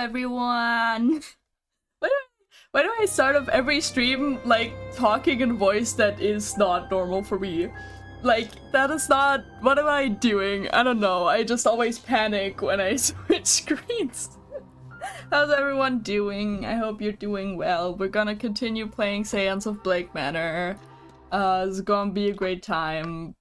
everyone! Why do I start off every stream, like, talking in a voice that is not normal for me? Like, that is not... What am I doing? I don't know. I just always panic when I switch screens. How's everyone doing? I hope you're doing well. We're gonna continue playing Seance of Blake Manor. It's gonna be a great time.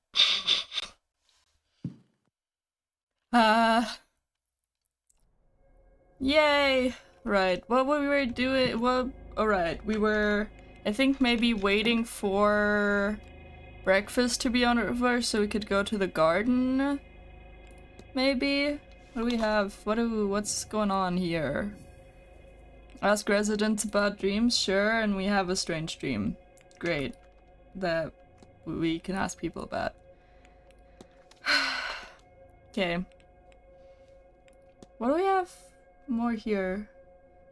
Yay! Right, what we were doing, well, alright, we were, I think maybe waiting for breakfast to be over so we could go to the garden, maybe? What do we have? What's going on here? Ask residents about dreams, sure, and we have a strange dream. Great. That we can ask people about. Okay. What do we have more here?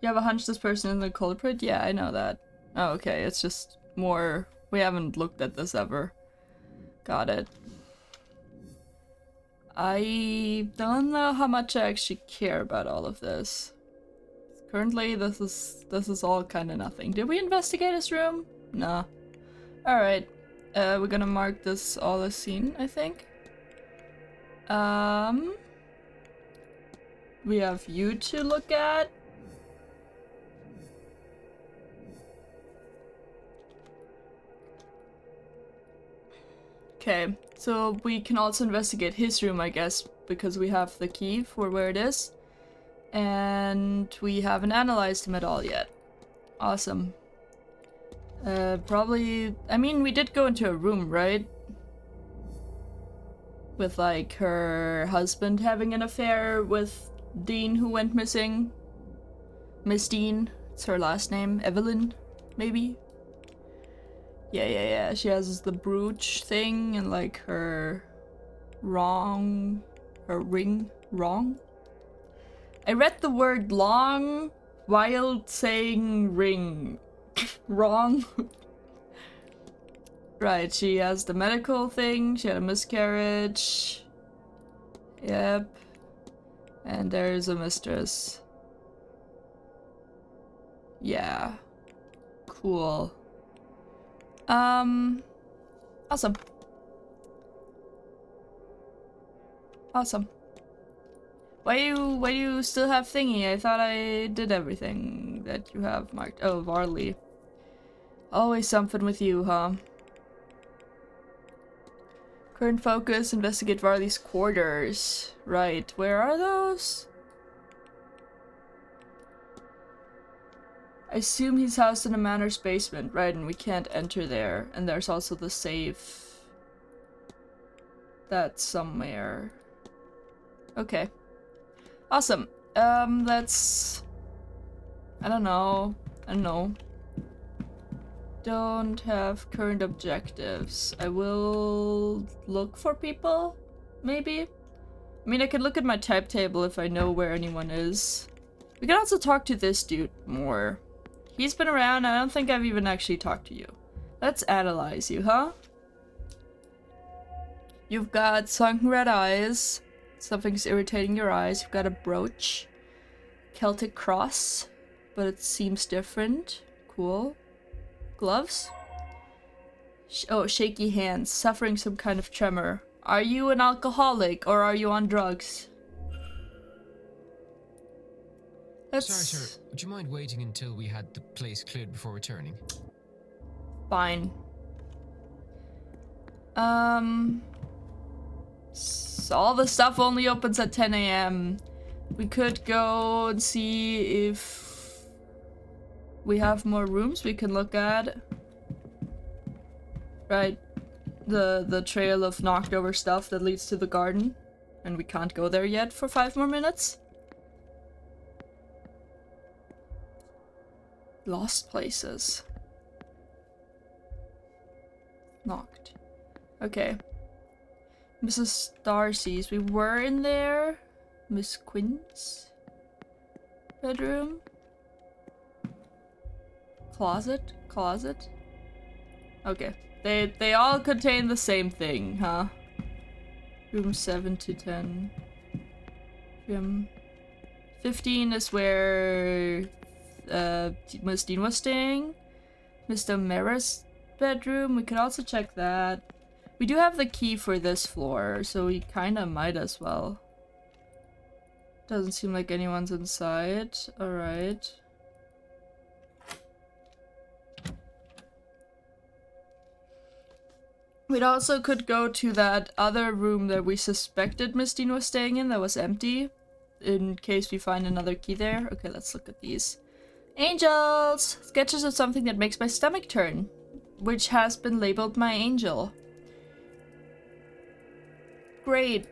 You have a hunch this person is the culprit? Yeah, I know that. Oh, okay, it's just more... We haven't looked at this ever. Got it. I don't know how much I actually care about all of this. Currently, this is all kind of nothing. Did we investigate his room? No. Alright. We're gonna mark this all as seen, I think. We have you to look at. Okay, so we can also investigate his room, I guess, because we have the key for where it is. And we haven't analyzed him at all yet. Awesome. Probably... I mean, we did go into a room, right? With, like, her husband having an affair with Dean, who went missing. Miss Dean. It's her last name. Evelyn, maybe? Yeah. She has the brooch thing and, like, her ring wrong. I read the word long while saying ring. Wrong. Right, she has the medical thing, she had a miscarriage. Yep. And there's a mistress. Yeah. Cool. Awesome. Awesome. Why do you still have thingy? I thought I did everything that you have marked. Oh, Varley. Always something with you, huh? Current focus, investigate Varley's quarters. Right, where are those? I assume he's housed in a manor's basement, right, and we can't enter there. And there's also the safe. That's somewhere. Okay. Awesome. Let's... I don't know. Don't have current objectives. I will look for people, maybe? I mean, I could look at my type table if I know where anyone is. We can also talk to this dude more. He's been around, I don't think I've even actually talked to you. Let's analyze you, huh? You've got sunken red eyes. Something's irritating your eyes. You've got a brooch. Celtic cross, but it seems different. Cool. Gloves? Oh, shaky hands. Suffering some kind of tremor. Are you an alcoholic or are you on drugs? Sorry, sir. Would you mind waiting until we had the place cleared before returning? Fine. So all the stuff only opens at 10 AM. We could go and see if we have more rooms we can look at. Right. The trail of knocked over stuff that leads to the garden. And we can't go there yet for 5 more minutes. Lost places. Knocked. Okay. Mrs. Darcy's. We were in there. Miss Quinn's bedroom. Closet? Okay. They all contain the same thing, huh? Room 7 to 10. Room 15 is where Miss Dean was staying. Mr. Mera's bedroom. We could also check that. We do have the key for this floor, so we kinda might as well. Doesn't seem like anyone's inside. Alright. We'd also could go to that other room that we suspected Miss Dean was staying in that was empty, in case we find another key there. Okay, let's look at these. Angels! Sketches of something that makes my stomach turn, which has been labeled my angel. Great.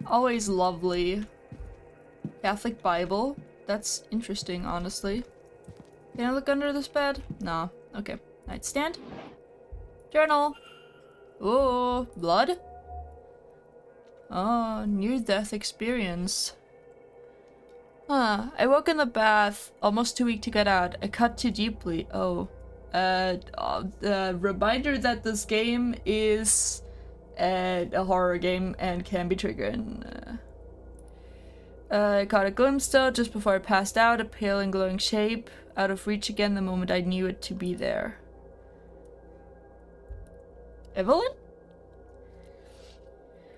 Always lovely. Catholic Bible. That's interesting, honestly. Can I look under this bed? No. Okay. Nightstand. Journal. Oh, blood? Oh, near-death experience. Huh. I woke in the bath, almost too weak to get out. I cut too deeply. Oh. Reminder that this game is a horror game and can be triggering. I caught a glimpse though, just before I passed out, a pale and glowing shape, out of reach again the moment I knew it to be there. Evelyn?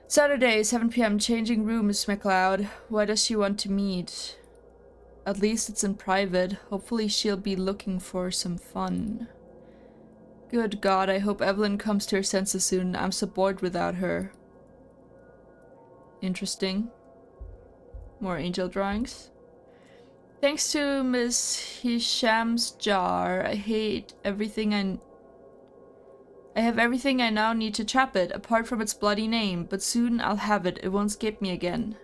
Saturday, 7 p.m, changing rooms, McLeod. Why does she want to meet? At least it's in private. Hopefully she'll be looking for some fun. Good God, I hope Evelyn comes to her senses soon. I'm so bored without her. Interesting. More angel drawings. Thanks to Miss Hisham's jar, I have everything I now need to trap it, apart from its bloody name, but soon I'll have it. It won't escape me again.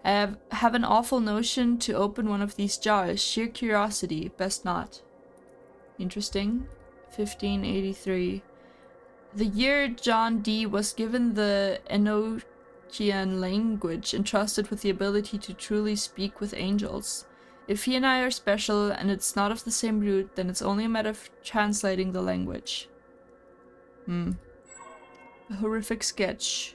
I have an awful notion to open one of these jars. Sheer curiosity. Best not. Interesting. 1583. The year John Dee was given the Enochian language, entrusted with the ability to truly speak with angels. If he and I are special, and it's not of the same root, then it's only a matter of translating the language. A horrific sketch.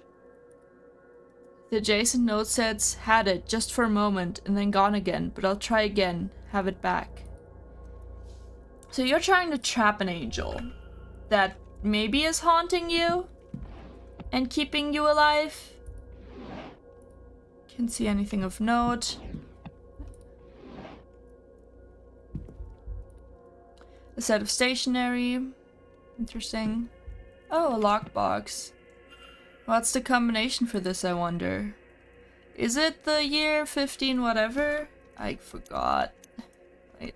The adjacent note says, had it, just for a moment, and then gone again, but I'll try again, have it back. So you're trying to trap an angel that maybe is haunting you and keeping you alive? Can't see anything of note. A set of stationery. Interesting. Oh, a lockbox. What's the combination for this, I wonder? Is it the year 15 whatever? I forgot. Wait.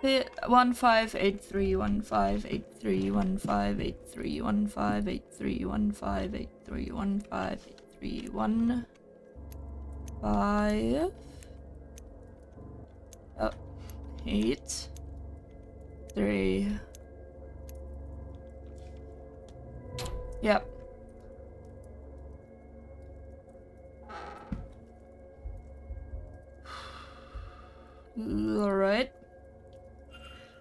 Hit 1583 1583 1583 1583 1583 1583 1 5 oh 8 3. Yep. Alright.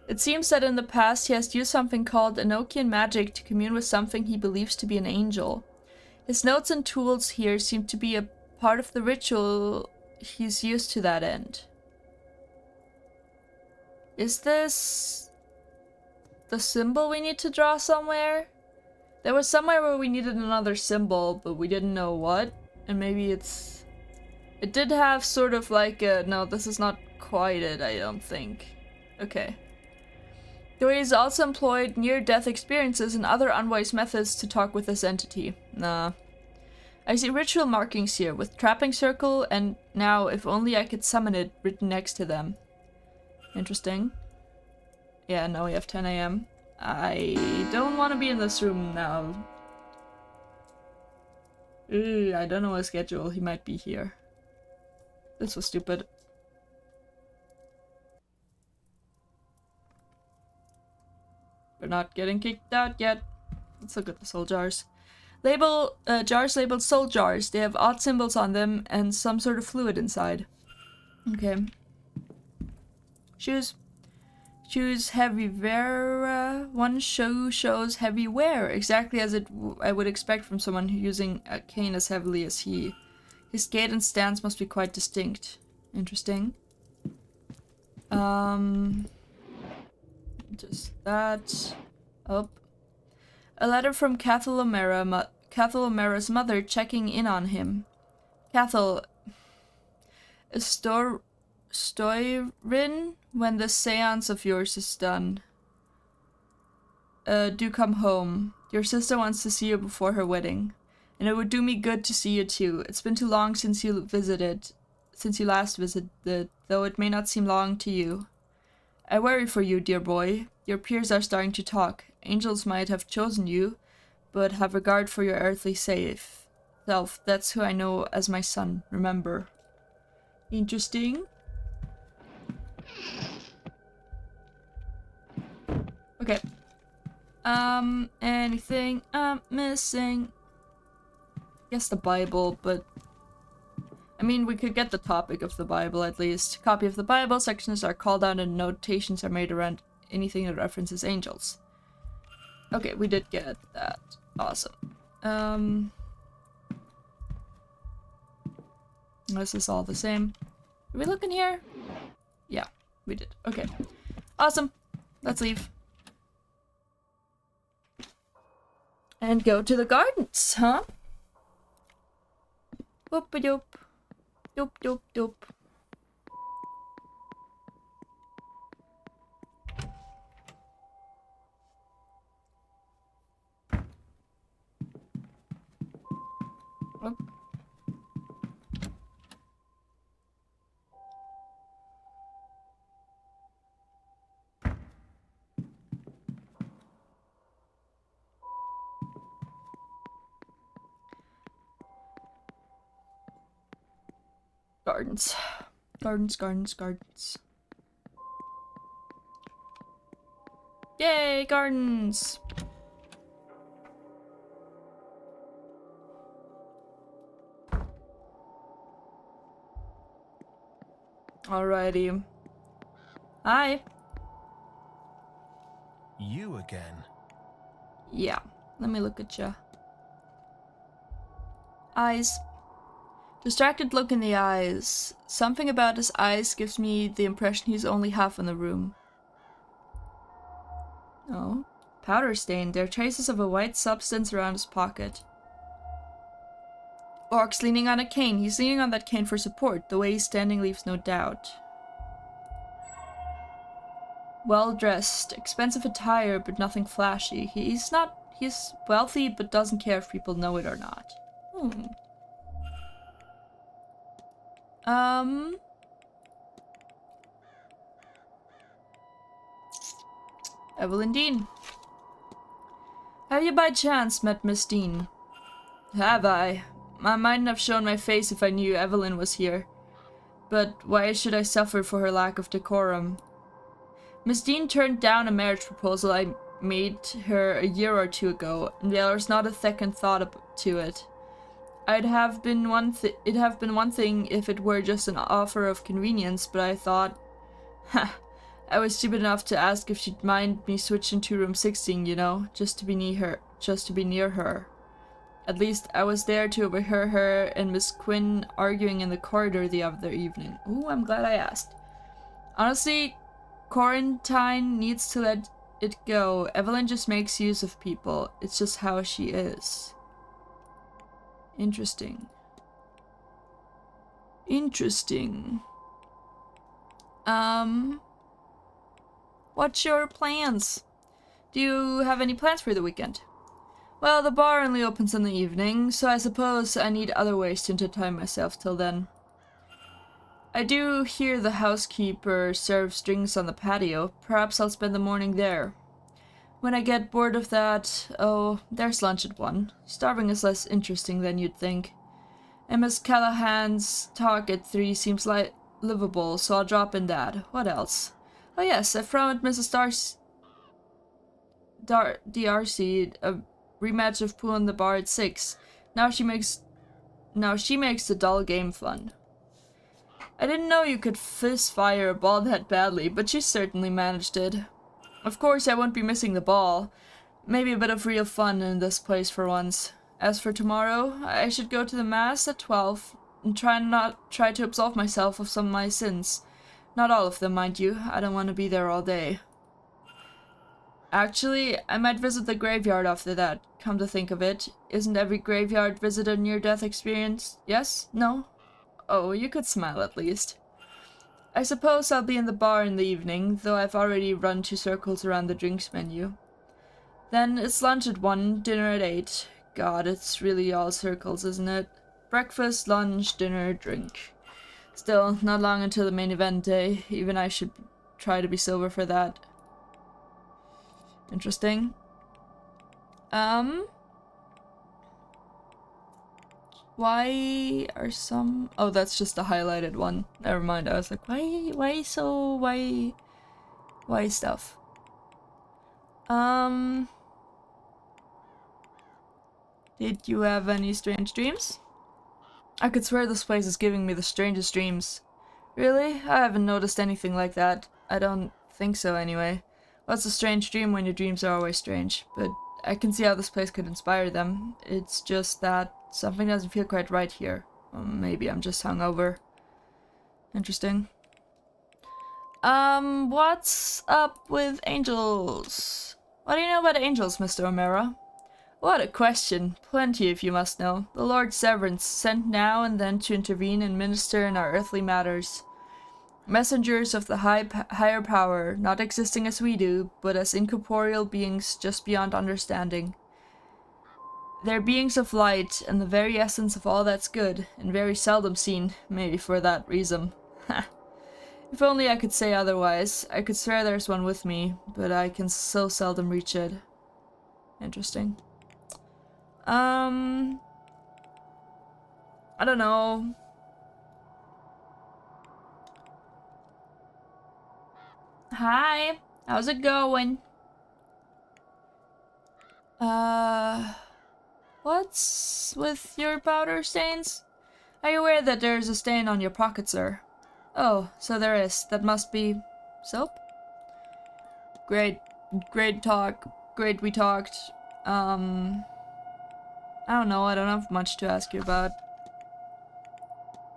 It seems that in the past he has used something called Enochian magic to commune with something he believes to be an angel. His notes and tools here seem to be a part of the ritual he's used to that end. Is this the symbol we need to draw somewhere? There was somewhere where we needed another symbol, but we didn't know what. And maybe it's... It did have sort of like a... No, this is not quite it, I don't think. Okay. Though he has also employed near-death experiences and other unwise methods to talk with this entity. Nah. I see ritual markings here, with trapping circle and now, if only I could summon it, written next to them. Interesting. Yeah, now we have 10 AM. I don't want to be in this room now. I don't know his schedule. He might be here. This was stupid. We're not getting kicked out yet. Let's look at the soul jars. Jars labeled soul jars. They have odd symbols on them and some sort of fluid inside. Okay. Shoes. Choose heavy wear. One shoe shows heavy wear, exactly as I would expect from someone who using a cane as heavily as he. His gait and stance must be quite distinct. Interesting. Just that. Oh. A letter from Cathal O'Mara's mother checking in on him. Cathal, Stoirin, when the seance of yours is done. Do come home. Your sister wants to see you before her wedding. And it would do me good to see you too. It's been too long since you last visited, though it may not seem long to you. I worry for you, dear boy. Your peers are starting to talk. Angels might have chosen you, but have regard for your earthly self. That's who I know as my son, remember. Interesting. Okay. Anything I'm missing? Guess the Bible, but I mean, we could get the topic of the Bible at least. Copy of the Bible, sections are called out and notations are made around anything that references angels. Okay, we did get that. Awesome. This is all the same. Did we look in here? Yeah, we did. Okay. Awesome. Let's leave. And go to the gardens, huh? Whoop-a-doop. Doop-doop-doop. Oh. Gardens. Gardens. Yay, gardens! Alrighty. Hi. You again? Yeah, let me look at ya. Eyes. Distracted look in the eyes. Something about his eyes gives me the impression he's only half in the room. Oh. Powder stain. There are traces of a white substance around his pocket. Orc's leaning on a cane. He's leaning on that cane for support. The way he's standing leaves no doubt. Well dressed. Expensive attire, but nothing flashy. He's wealthy, but doesn't care if people know it or not. Evelyn Dean. Have you by chance met Miss Dean? Have I? I mightn't have shown my face if I knew Evelyn was here. But why should I suffer for her lack of decorum? Miss Dean turned down a marriage proposal I made her a year or two ago, and there was not a second thought to it. It'd have been one thing if it were just an offer of convenience, but I thought, I was stupid enough to ask if she'd mind me switching to room 16, you know, just to be near her. At least I was there to overhear her and Miss Quinn arguing in the corridor the other evening. Ooh, I'm glad I asked. Honestly, Quarantine needs to let it go. Evelyn just makes use of people. It's just how she is. Interesting. What's your plans? Do you have any plans for the weekend? Well, the bar only opens in the evening, so I suppose I need other ways to entertain myself till then. I do hear the housekeeper serves drinks on the patio. Perhaps I'll spend the morning there. When I get bored of that, oh, there's lunch at 1. Starving is less interesting than you'd think. And Miss Callahan's talk at 3 seems like livable, so I'll drop in that. What else? Oh yes, I promised Mrs. D'Arcy a rematch of Pool in the Bar at 6. Now she makes the dull game fun. I didn't know you could fist fire a ball that badly, but she certainly managed it. Of course, I won't be missing the ball. Maybe a bit of real fun in this place for once. As for tomorrow, I should go to the mass at 12 and try to absolve myself of some of my sins. Not all of them, mind you. I don't want to be there all day. Actually, I might visit the graveyard after that, come to think of it. Isn't every graveyard visit a near-death experience? Yes? No? Oh, you could smile at least. I suppose I'll be in the bar in the evening, though I've already run 2 circles around the drinks menu. Then it's lunch at 1, dinner at 8. God, it's really all circles, isn't it? Breakfast, lunch, dinner, drink. Still, not long until the main event day. Even I should try to be sober for that. Interesting. Why are some... Oh, that's just a highlighted one. Never mind, I was like, why stuff? Did you have any strange dreams? I could swear this place is giving me the strangest dreams. Really? I haven't noticed anything like that. I don't think so, anyway. What's a strange dream when your dreams are always strange? But I can see how this place could inspire them. It's just that something doesn't feel quite right here. Maybe I'm just hungover. Interesting. What's up with angels? What do you know about angels, Mr. O'Mara? What a question. Plenty, if you must know. The Lord Severance, sent now and then to intervene and minister in our earthly matters. Messengers of the higher power, not existing as we do, but as incorporeal beings just beyond understanding. They're beings of light, and the very essence of all that's good, and very seldom seen, maybe for that reason. If only I could say otherwise. I could swear there's one with me, but I can so seldom reach it. Interesting. I don't know. Hi, how's it going? What's with your powder stains? Are you aware that there's a stain on your pocket, sir? Oh, so there is. That must be... soap? Great. Great talk. Great we talked. I don't know, I don't have much to ask you about.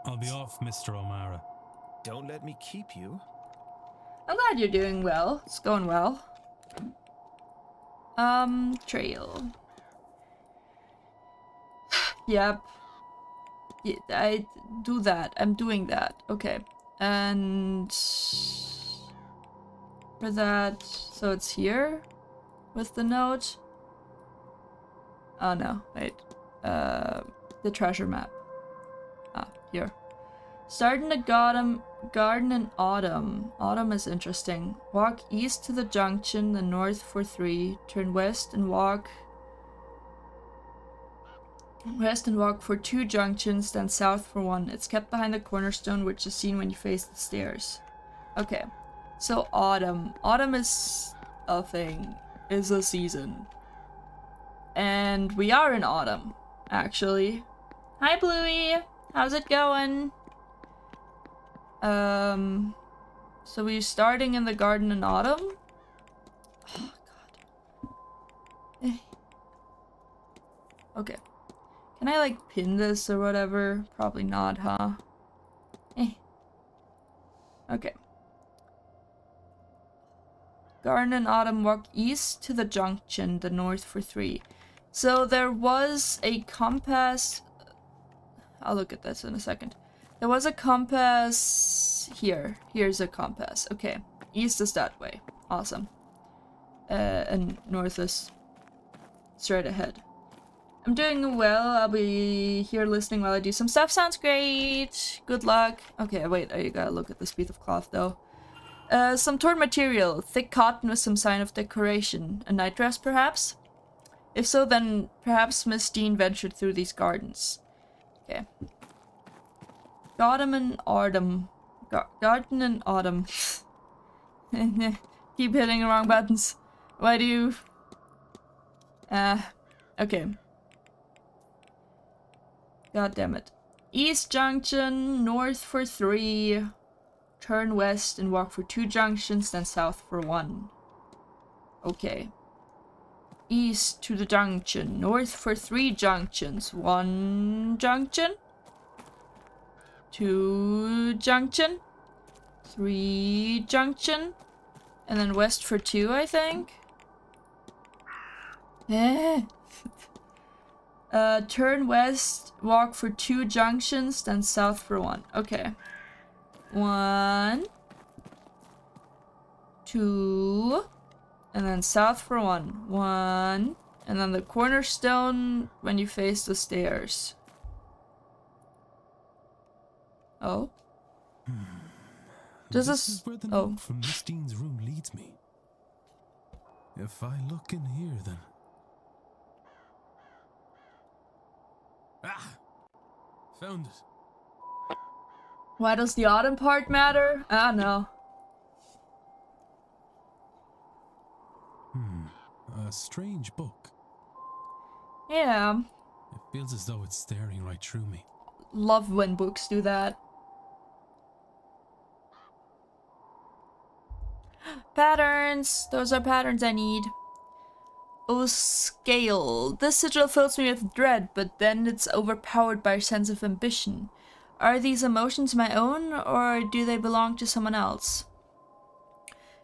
I'll be off, Mr. O'Mara. Don't let me keep you. I'm glad you're doing well. It's going well. Trail. Yep. Yeah, I do that. I'm doing that. Okay. And... for that... so it's here? With the note? Oh no, wait. The treasure map. Ah, here. Start in the garden in autumn. Autumn is interesting. Walk east to the junction, then north for 3. Turn west and walk for 2 junctions, then south for 1. It's kept behind the cornerstone, which is seen when you face the stairs. Okay. So autumn. Autumn is a thing. Is a season. And we are in autumn, actually. Hi, Bluey! How's it going? So we're starting in the garden in autumn? Oh, God. Okay. Can I, like, pin this or whatever? Probably not, huh? Okay. Garden in autumn, walk east to the junction, the north for 3. So there was a compass... I'll look at this in a second. There was a compass here. Here's a compass. Okay. East is that way. Awesome. And north is straight ahead. I'm doing well. I'll be here listening while I do some stuff. Sounds great. Good luck. Okay, wait. I gotta look at this piece of cloth, though. Some torn material. Thick cotton with some sign of decoration. A nightdress, perhaps? If so, then perhaps Miss Dean ventured through these gardens. Okay. Garden in autumn. Garden in autumn. Keep hitting the wrong buttons. Why do you... okay. God damn it. East junction, north for 3. Turn west and walk for 2 junctions, then south for 1. Okay. East to the junction, north for 3 junctions, 1 junction, 2 junction, 3 junction, and then west for 2, I think. Turn west, walk for 2 junctions, then south for 1. Okay. 1, 2, and then south for 1. 1, and then the cornerstone when you face the stairs. Oh. Does This this... is where the Oh. note from Miss Dean's room leads me. If I look in here, then... Ah! Found it. Why does the autumn part matter? I don't know. A strange book. Yeah. It feels as though it's staring right through me. Love when books do that. Patterns! Those are patterns I need. Oh, scale. This sigil fills me with dread, but then it's overpowered by a sense of ambition. Are these emotions my own, or do they belong to someone else?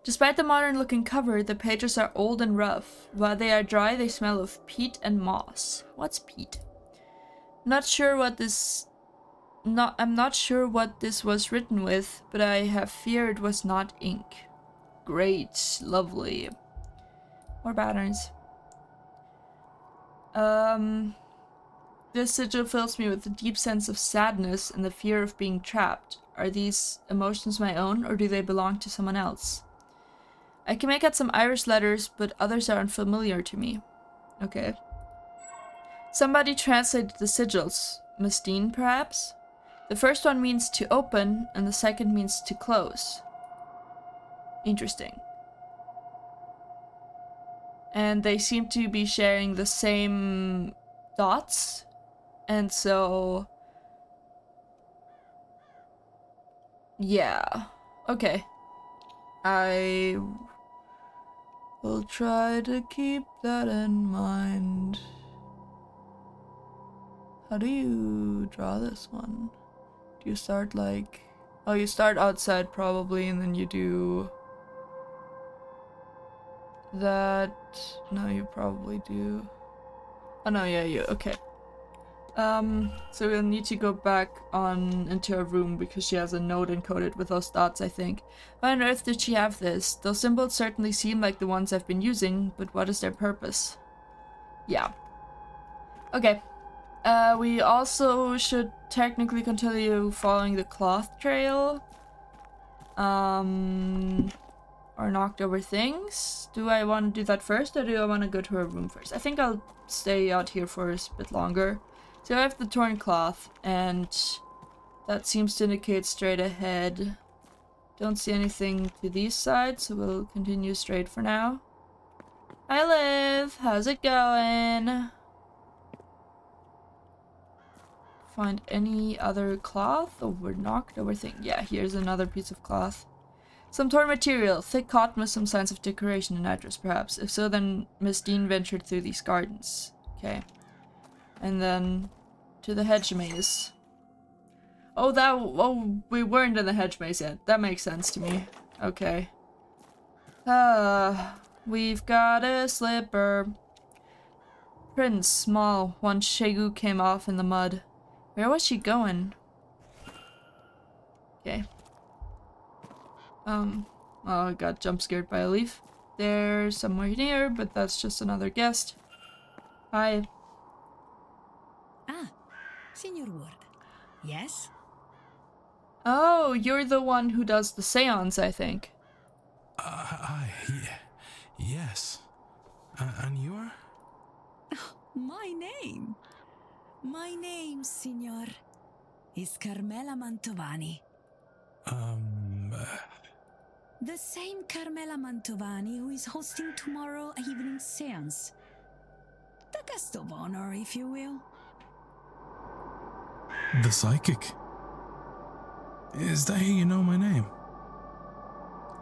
Despite the modern-looking cover, the pages are old and rough. While they are dry, they smell of peat and moss. What's peat? I'm not sure what this was written with, but I have fear it was not ink. Great, lovely. More patterns. This sigil fills me with a deep sense of sadness and the fear of being trapped. Are these emotions my own, or do they belong to someone else? I can make out some Irish letters, but others are unfamiliar to me. Okay. Somebody translated the sigils. Miss Dean, perhaps? The first one means to open, and the second means to close. Interesting. And they seem to be sharing the same dots. And so... yeah. Okay. I will try to keep that in mind. How do you draw this one? Do you start like... oh, you start outside probably, and then you do... that... no, you probably do... oh no, yeah, you... okay. So we'll need to go back on into her room because she has a note encoded with those dots, I think. Why on earth did she have this? Those symbols certainly seem like the ones I've been using, but what is their purpose? Yeah. Okay. We also should technically continue following the cloth trail. Or knocked over things. Do I want to do that first, or do I want to go to her room first? I think I'll stay out here for a bit longer. So I have the torn cloth, and that seems to indicate straight ahead. Don't see anything to these sides, so we'll continue straight for now. Hi, Liv. How's it going? Find any other cloth? Oh, we're knocked over thing. Yeah, here's another piece of cloth. Some torn material, thick cotton with some signs of decoration and address, perhaps. If so, then Miss Dean ventured through these gardens. Okay. And then to the hedge maze. Oh, we weren't in the hedge maze yet. That makes sense to me. Okay. We've got a slipper. Prince, small. Once Shegu came off in the mud. Where was she going? Okay. Oh, I got jump scared by a leaf. They're somewhere near, but that's just another guest. Hi. Ah, Signor Ward. Yes? Oh, you're the one who does the seance, I think. Yes. And you are? My name? My name, Signor, is Carmela Mantovani. The same Carmela Mantovani who is hosting tomorrow evening's seance. The guest of honor, if you will. The psychic. Is that how you know my name?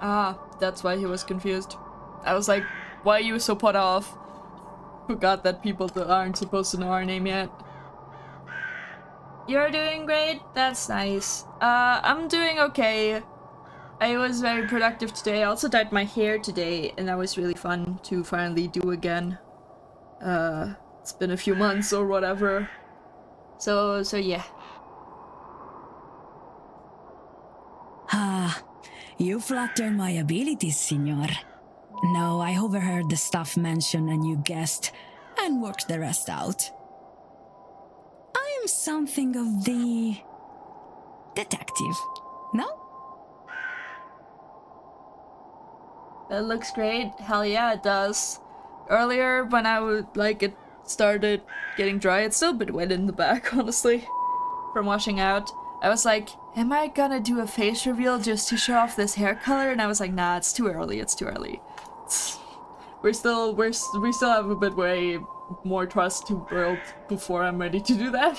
Ah, that's why he was confused. I was like, why are you so put off? Forgot that people that aren't supposed to know our name yet. You're doing great? That's nice. I'm doing okay. I was very productive today. I also dyed my hair today, and that was really fun to finally do again. It's been a few months or whatever. So yeah. Ah, you flatter my abilities, Signor. No, I overheard the stuff mentioned and you guessed and worked the rest out. I am something of the detective, no? That looks great. Hell yeah, it does. Earlier, when I would it started getting dry, it's still a bit wet in the back, honestly, from washing out. I was like, am I gonna do a face reveal just to show off this hair color? And I was like, nah, it's too early. It's too early. We still have a bit way more trust to build before I'm ready to do that.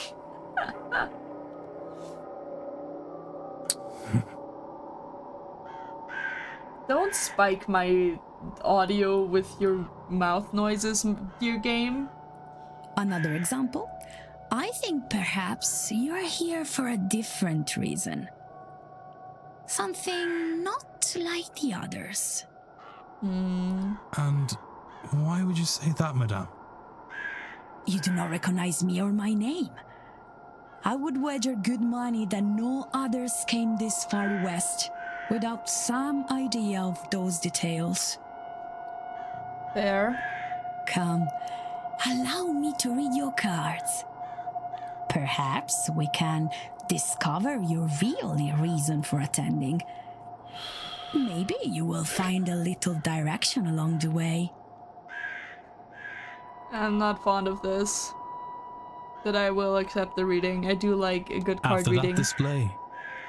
Don't spike my audio with your mouth noises, dear game. Another example? I think perhaps you're here for a different reason. Something not like the others. And why would you say that, madame? You do not recognize me or my name. I would wager good money that no others came this far west without some idea of those details. Fair. Come, allow me to read your cards. Perhaps we can discover your real reason for attending. Maybe you will find a little direction along the way. I'm not fond of this. But I will accept the reading. I do like a good card After reading. that display,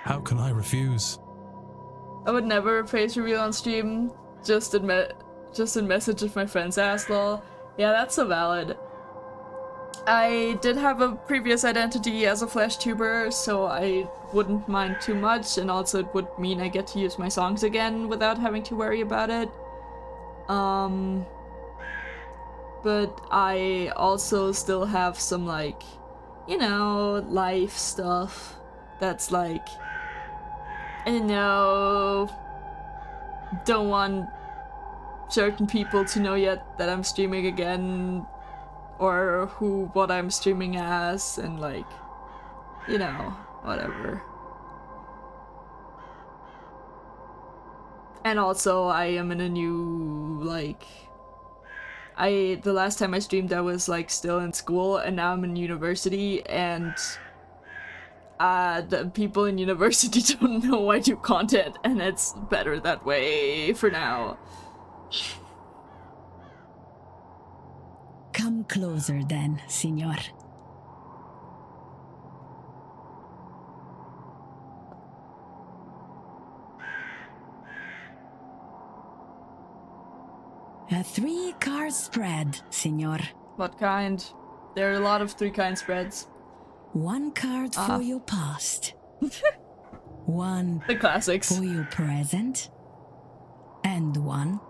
how can I refuse? I would never face reveal on stream. Just in message if my friends ask, lol. Yeah, that's so valid. I did have a previous identity as a Flash tuber, so I wouldn't mind too much, and also it would mean I get to use my songs again without having to worry about it. But I also still have some, like, you know, life stuff that's like, don't want certain people to know yet that I'm streaming again, or what I'm streaming as, and like, whatever. And also, I am in a new, the last time I streamed I was like still in school, and now I'm in university, and the people in university don't know I do content, and it's better that way for now. Come closer then, Signor. A 3-card spread, Signor. What kind? There are a lot of 3-kind spreads. 1 card for your past. 1 The classics. for your present. And 1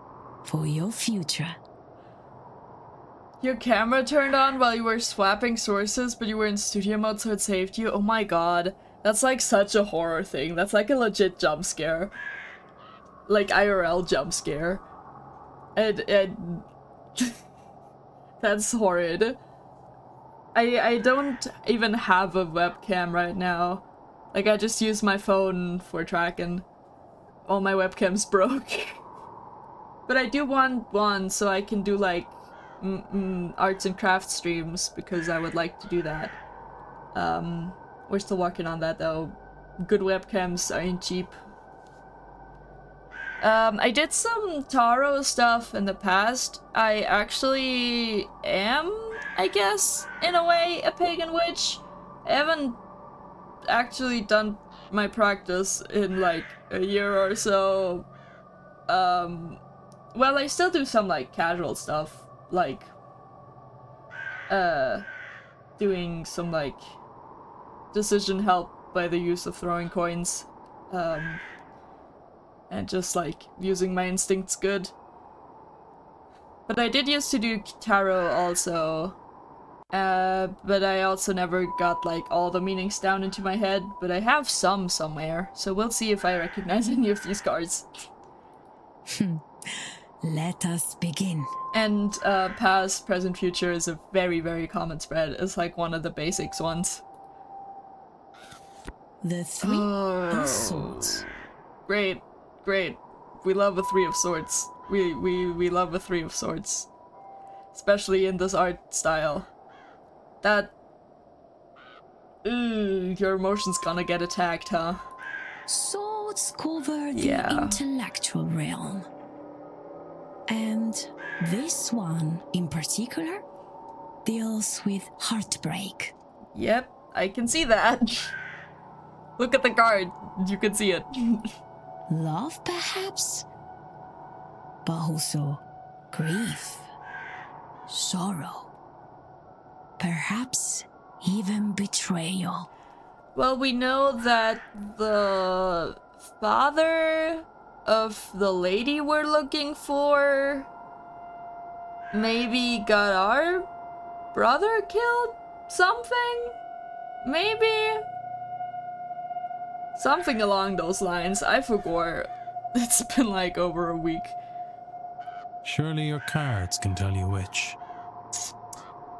for your future. Your camera turned on while you were swapping sources, but you were in studio mode, so it saved you. Oh my god. That's like such a horror thing. That's like a legit jump scare. Like IRL jump scare. That's horrid. I don't even have a webcam right now. Like, I just use my phone for tracking. All my webcams broke. But I do want one so I can do like arts and crafts streams, because I would like to do that. We're still working on that though. Good webcams aren't cheap. I did some tarot stuff in the past. I actually am, I guess, in a way, a pagan witch. I haven't actually done my practice in like a year or so. Well, I still do some like casual stuff, like doing some like decision helped by the use of throwing coins. And just like using my instincts good. But I did used to do tarot also. But I also never got like all the meanings down into my head, but I have some somewhere, so we'll see if I recognize any of these cards. Let us begin. And past, present, future is a very, very common spread. It's like one of the basics ones. The three of swords. Great, great. We love a three of swords. We love a three of swords. Especially in this art style. That... Ooh, your emotion's gonna get attacked, huh? Swords cover the Yeah. intellectual realm. And this one, in particular, deals with heartbreak. Yep, I can see that. Look at the card. You can see it. Love, perhaps? But also grief, sorrow, perhaps even betrayal. Well, we know that the father of the lady we're looking for maybe got our brother killed? Something? Maybe? Something along those lines. I forgot. It's been like over a week. Surely your cards can tell you which.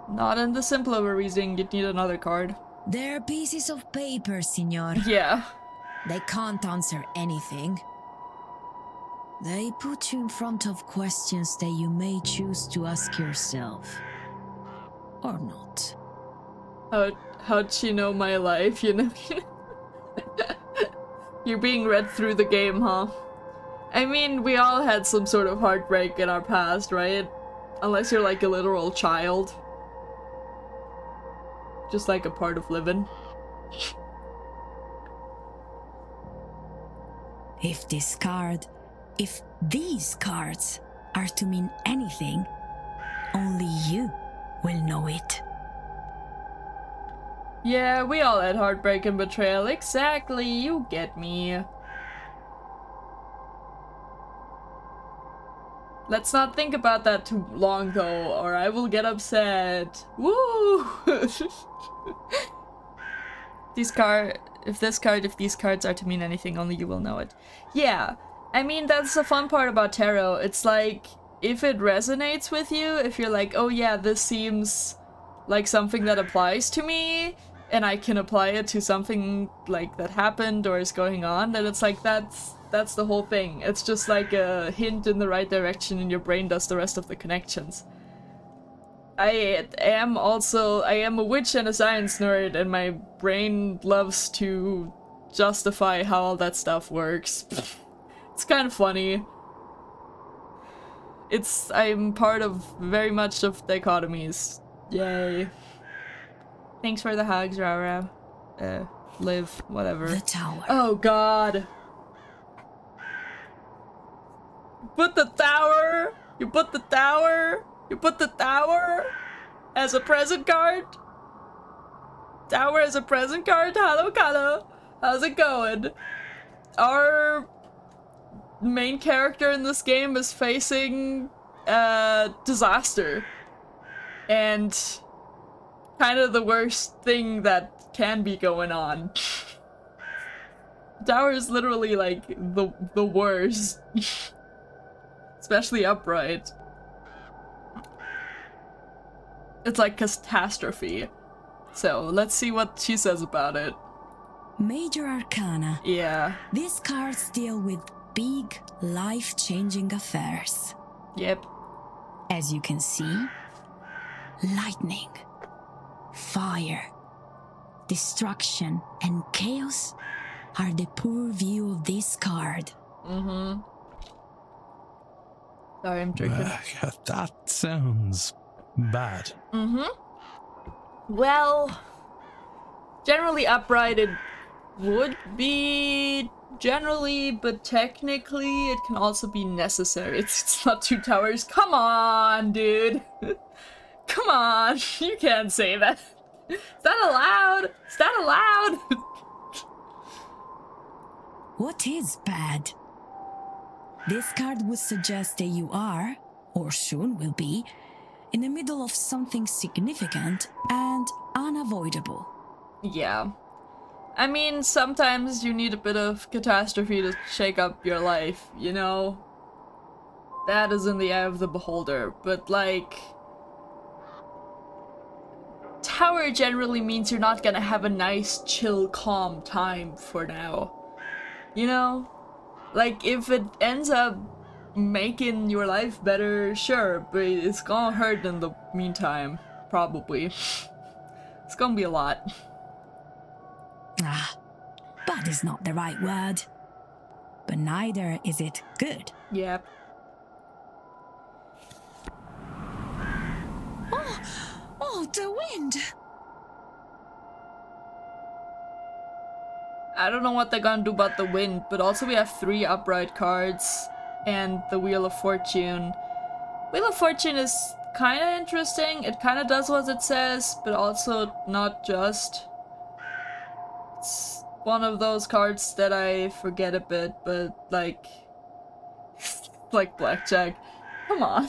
Not in the simpler reasoning, you'd need another card. They're pieces of paper, senor. Yeah. They can't answer anything. They put you in front of questions that you may choose to ask yourself. Or not. How'd she know my life, you know? You're being read through the game, huh? I mean, we all had some sort of heartbreak in our past, right? Unless you're like a literal child. Just like a part of living. If these cards are to mean anything, only you will know it. Yeah, we all had heartbreak and betrayal. Exactly, you get me. Let's not think about that too long though, or I will get upset. Woo! If these cards are to mean anything, only you will know it. Yeah, I mean, that's the fun part about tarot. It's like, if it resonates with you, if you're like, oh yeah, this seems like something that applies to me, and I can apply it to something like that happened or is going on, then it's like, that's the whole thing. It's just like a hint in the right direction and your brain does the rest of the connections. I am a witch and a science nerd, and my brain loves to justify how all that stuff works. It's kind of funny. I'm part of very much of dichotomies. Yay. Thanks for the hugs, Rara. Liv, whatever. The tower. Oh god. Put the tower! You put the tower! You put the tower as a present card? Tower as a present card? Hello, Kala. How's it going? Our main character in this game is facing disaster. And kind of the worst thing that can be going on. Tower is literally like the worst. Especially upright. It's like catastrophe. So let's see what she says about it. Major Arcana. Yeah. These cards deal with big, life-changing affairs. Yep. As you can see, lightning, fire, destruction, and chaos are the purview of this card. Mm-hmm. Sorry, I'm drinking. That sounds bad. Mm-hmm. Well, generally upright it would be generally, but technically it can also be necessary. It's not two towers. Come on, dude. Come on. You can't say that. Is that allowed? Is that allowed? What is bad? This card would suggest that you are, or soon will be, in the middle of something significant and unavoidable. Yeah. I mean, sometimes you need a bit of catastrophe to shake up your life, you know? That is in the eye of the beholder, but like... Tower generally means you're not gonna have a nice, chill, calm time for now. You know? Like, if it ends up making your life better, sure, but it's gonna hurt in the meantime. Probably. It's gonna be a lot. Ah, bad is not the right word. But neither is it good. Yep. Oh, the wind! I don't know what they're gonna do about the wind, but also we have 3 upright cards and the Wheel of Fortune. Wheel of Fortune is kind of interesting. It kind of does what it says, but also not just. It's one of those cards that I forget a bit, but like... like blackjack. Come on.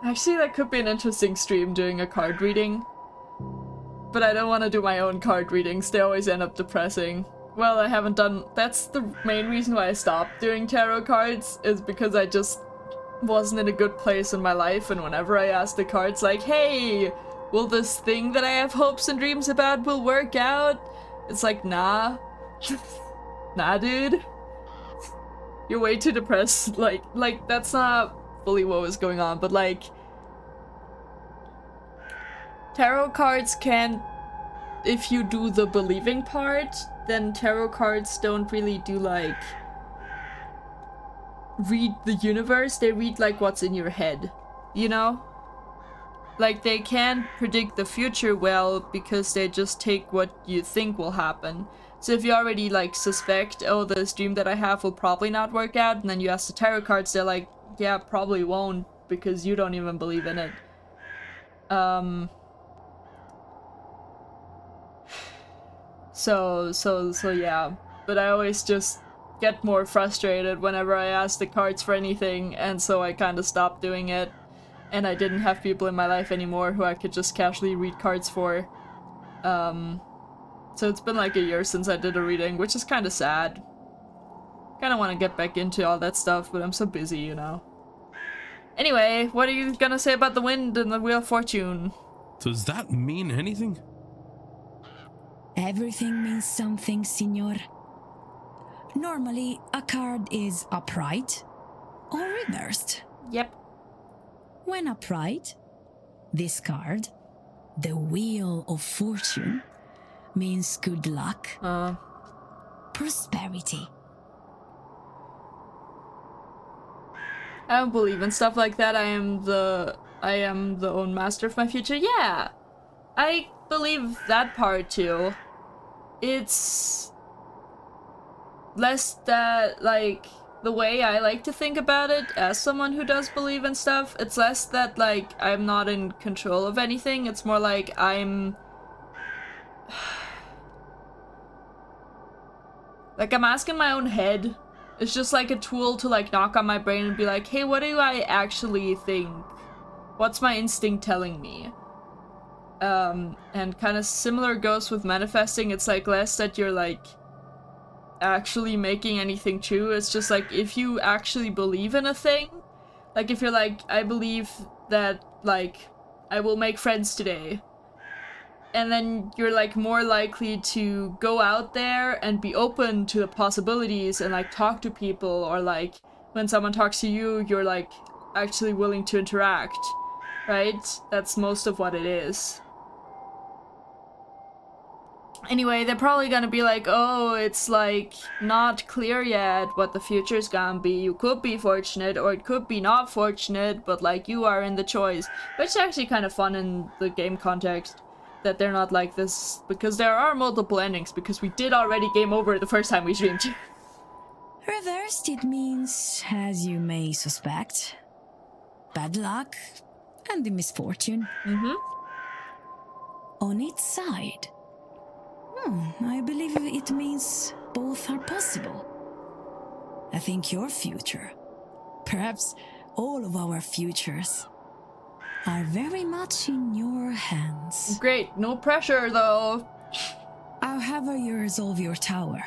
Actually, that could be an interesting stream doing a card reading. But I don't want to do my own card readings, they always end up depressing. Well, I haven't done... That's the main reason why I stopped doing tarot cards, is because I just wasn't in a good place in my life, and whenever I asked the cards like, hey, will this thing that I have hopes and dreams about will work out? It's like, nah. Nah, dude. You're way too depressed. Like, that's not fully what was going on, but like... Tarot cards can, if you do the believing part, then tarot cards don't really do like read the universe, they read like what's in your head, you know? Like they can't predict the future well because they just take what you think will happen. So if you already like suspect, oh, this dream that I have will probably not work out, and then you ask the tarot cards, they're like, yeah, probably won't because you don't even believe in it. So yeah, but I always just get more frustrated whenever I ask the cards for anything, and so I kind of stopped doing it, and I didn't have people in my life anymore who I could just casually read cards for. So it's been like a year since I did a reading, which is kind of sad. Kind of want to get back into all that stuff, but I'm so busy, you know. Anyway, what are you gonna say about the wind and the Wheel of Fortune? Does that mean anything? Everything means something, Signor. Normally, a card is upright or reversed. Yep. When upright, this card, the Wheel of Fortune, means good luck, prosperity. I don't believe in stuff like that. I am the own master of my future. Yeah, I believe that part too. It's less that, like, the way I like to think about it as someone who does believe in stuff, it's less that, like, I'm not in control of anything. It's more like I'm like I'm asking my own head. It's just like a tool to like knock on my brain and be like, hey, what do I actually think? What's my instinct telling me? And kind of similar goes with manifesting. It's like less that you're like actually making anything true. It's just like if you actually believe in a thing, like if you're like, I believe that like I will make friends today, and then you're like more likely to go out there and be open to the possibilities and like talk to people, or like when someone talks to you, you're like actually willing to interact, right? That's most of what it is. Anyway, they're probably gonna be like, oh, it's like not clear yet what the future's gonna be. You could be fortunate or it could be not fortunate, but like you are in the choice. Which is actually kind of fun in the game context, that they're not like this, because there are multiple endings, because we did already game over the first time we streamed. Reversed, it means, as you may suspect, bad luck and the misfortune. Mm-hmm. On its side. I believe it means both are possible. I think your future, perhaps all of our futures, are very much in your hands. Great, no pressure though. However you resolve your tower,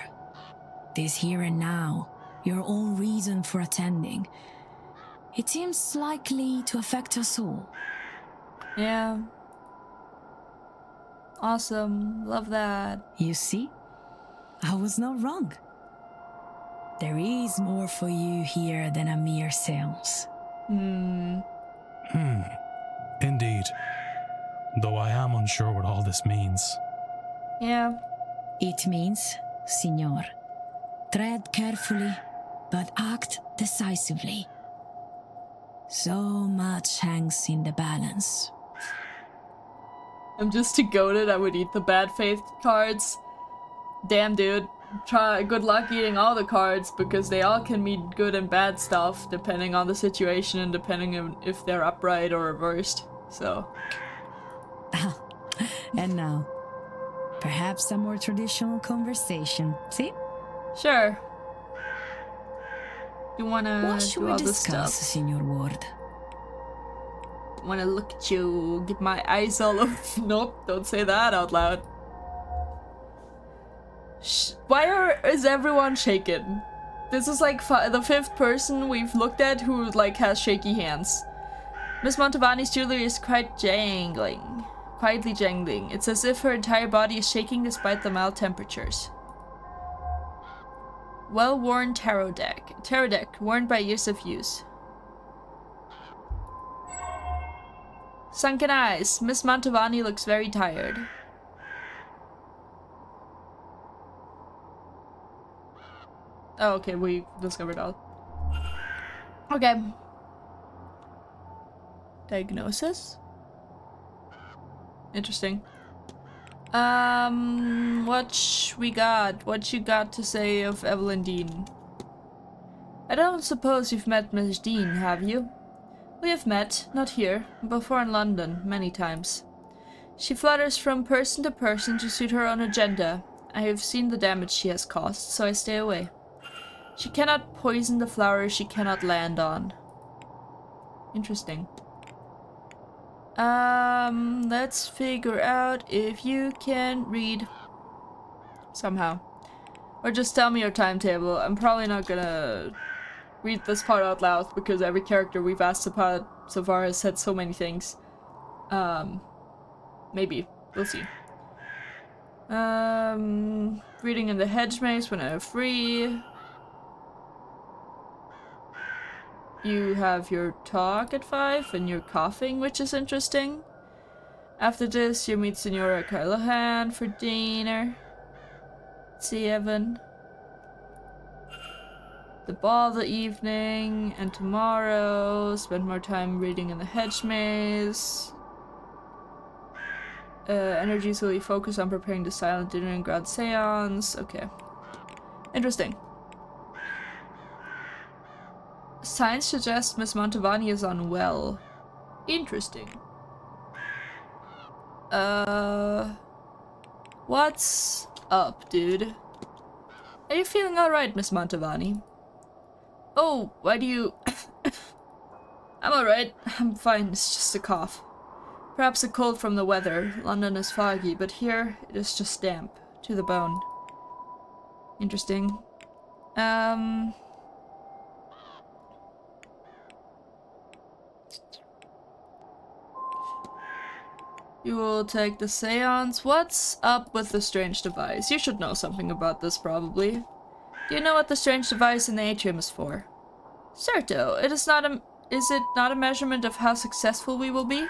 this here and now, your own reason for attending, it seems likely to affect us all. Yeah. Awesome, love that. You see, I was not wrong. There is more for you here than a mere seance. Indeed. Though I am unsure what all this means. Yeah. It means, Signor, tread carefully, but act decisively. So much hangs in the balance. I'm just too goated, I would eat the bad faith cards. Damn, dude. Good luck eating all the cards, because they all can mean good and bad stuff, depending on the situation and depending on if they're upright or reversed. So. And now, perhaps a more traditional conversation, see? Sure. You wanna What should do we all this discuss, stuff? Signor Ward? Wanna look at you, get my eyes all over. Nope, don't say that out loud. Why is everyone shaken? This is like the fifth person we've looked at who like has shaky hands. Miss Montavani's jewelry is quite jangling. Quietly jangling. It's as if her entire body is shaking despite the mild temperatures. Well-worn tarot deck. Tarot deck, worn by years of use. Sunken eyes. Miss Montavani looks very tired. Oh, okay, we discovered all. Okay. Diagnosis? Interesting. What we got? What you got to say of Evelyn Dean? I don't suppose you've met Miss Dean, have you? We have met, not here, before in London, many times. She flutters from person to person to suit her own agenda. I have seen the damage she has caused, so I stay away. She cannot poison the flowers she cannot land on. Interesting. Let's figure out if you can read somehow. Or just tell me your timetable. I'm probably not gonna read this part out loud because every character we've asked about so far has said so many things. Maybe. We'll see. Reading in the hedge maze when I'm free. You have your talk at 5 and you're coughing, which is interesting. After this, you meet Signora Callahan for dinner. See Evan. The ball the evening, and tomorrow, spend more time reading in the hedge maze. Energies will be focused on preparing the silent dinner and grand seance. Okay. Interesting. Signs suggest Miss Montavani is unwell. Interesting. What's up, dude? Are you feeling alright, Miss Montavani? Oh, why do you... I'm alright. I'm fine, it's just a cough. Perhaps a cold from the weather. London is foggy, but here it is just damp. To the bone. Interesting. You will take the seance. What's up with the strange device? You should know something about this, probably. Do you know what the strange device in the atrium is for? Certo, is it not a measurement of how successful we will be?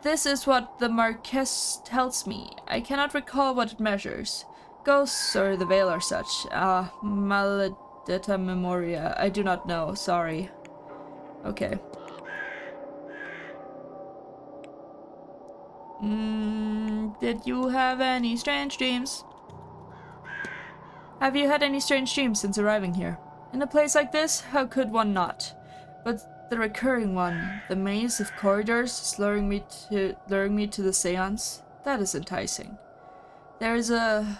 This is what the Marquess tells me. I cannot recall what it measures. Ghosts or the veil or such. Maledetta memoria. I do not know, sorry. Okay. Did you have any strange dreams? Have you had any strange dreams since arriving here? In a place like this, how could one not? But The recurring one. The maze of corridors is luring me to the seance. That is enticing. There is a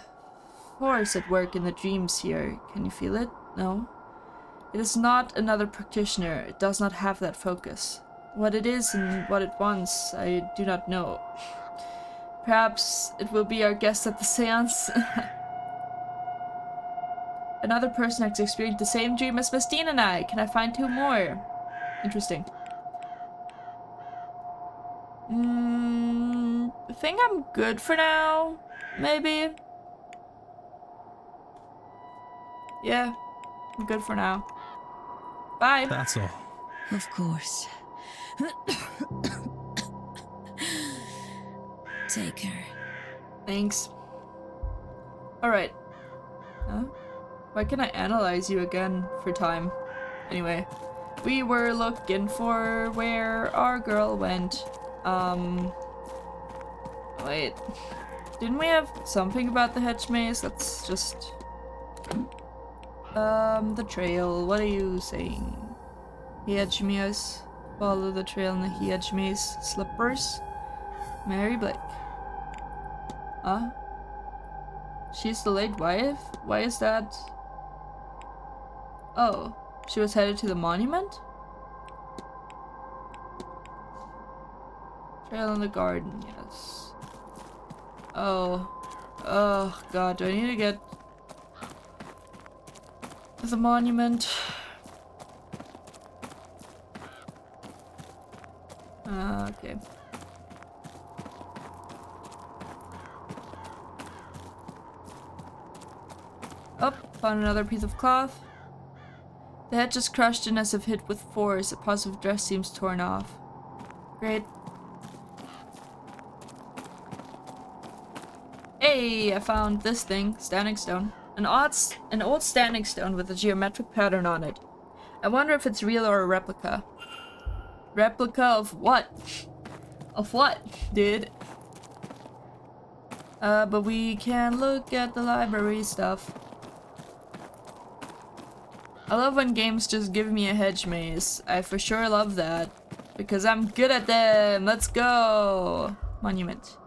force at work in the dreams here. Can you feel it? No? It is not another practitioner. It does not have that focus. What it is and what it wants, I do not know. Perhaps it will be our guest at the seance. Another person has experienced the same dream as Miss Dean and I. Can I find 2 more? Interesting. I think I'm good for now. Maybe. Yeah, I'm good for now. Bye. That's all. Of course. Take her. Thanks. Alright. Huh? Why can I analyze you again for time? Anyway, we were looking for where our girl went. Wait. Didn't we have something about the hedge maze? Let's just... the trail. What are you saying? Hedge maze. Follow the trail in the hedge maze. Slippers. Mary Blake. Huh? She's the late wife? Why is that? Oh, she was headed to the monument? Trail in the garden, yes. Oh. Oh god, do I need to get to the monument? Okay. Oh, found another piece of cloth. The hedge is crushed in as if hit with force. A positive dress seems torn off. Great. Hey, I found this thing. Standing stone. An old standing stone with a geometric pattern on it. I wonder if it's real or a replica. Replica of what? Of what, dude? But we can look at the library stuff. I love when games just give me a hedge maze. I for sure love that. Because I'm good at them. Let's go! Monument.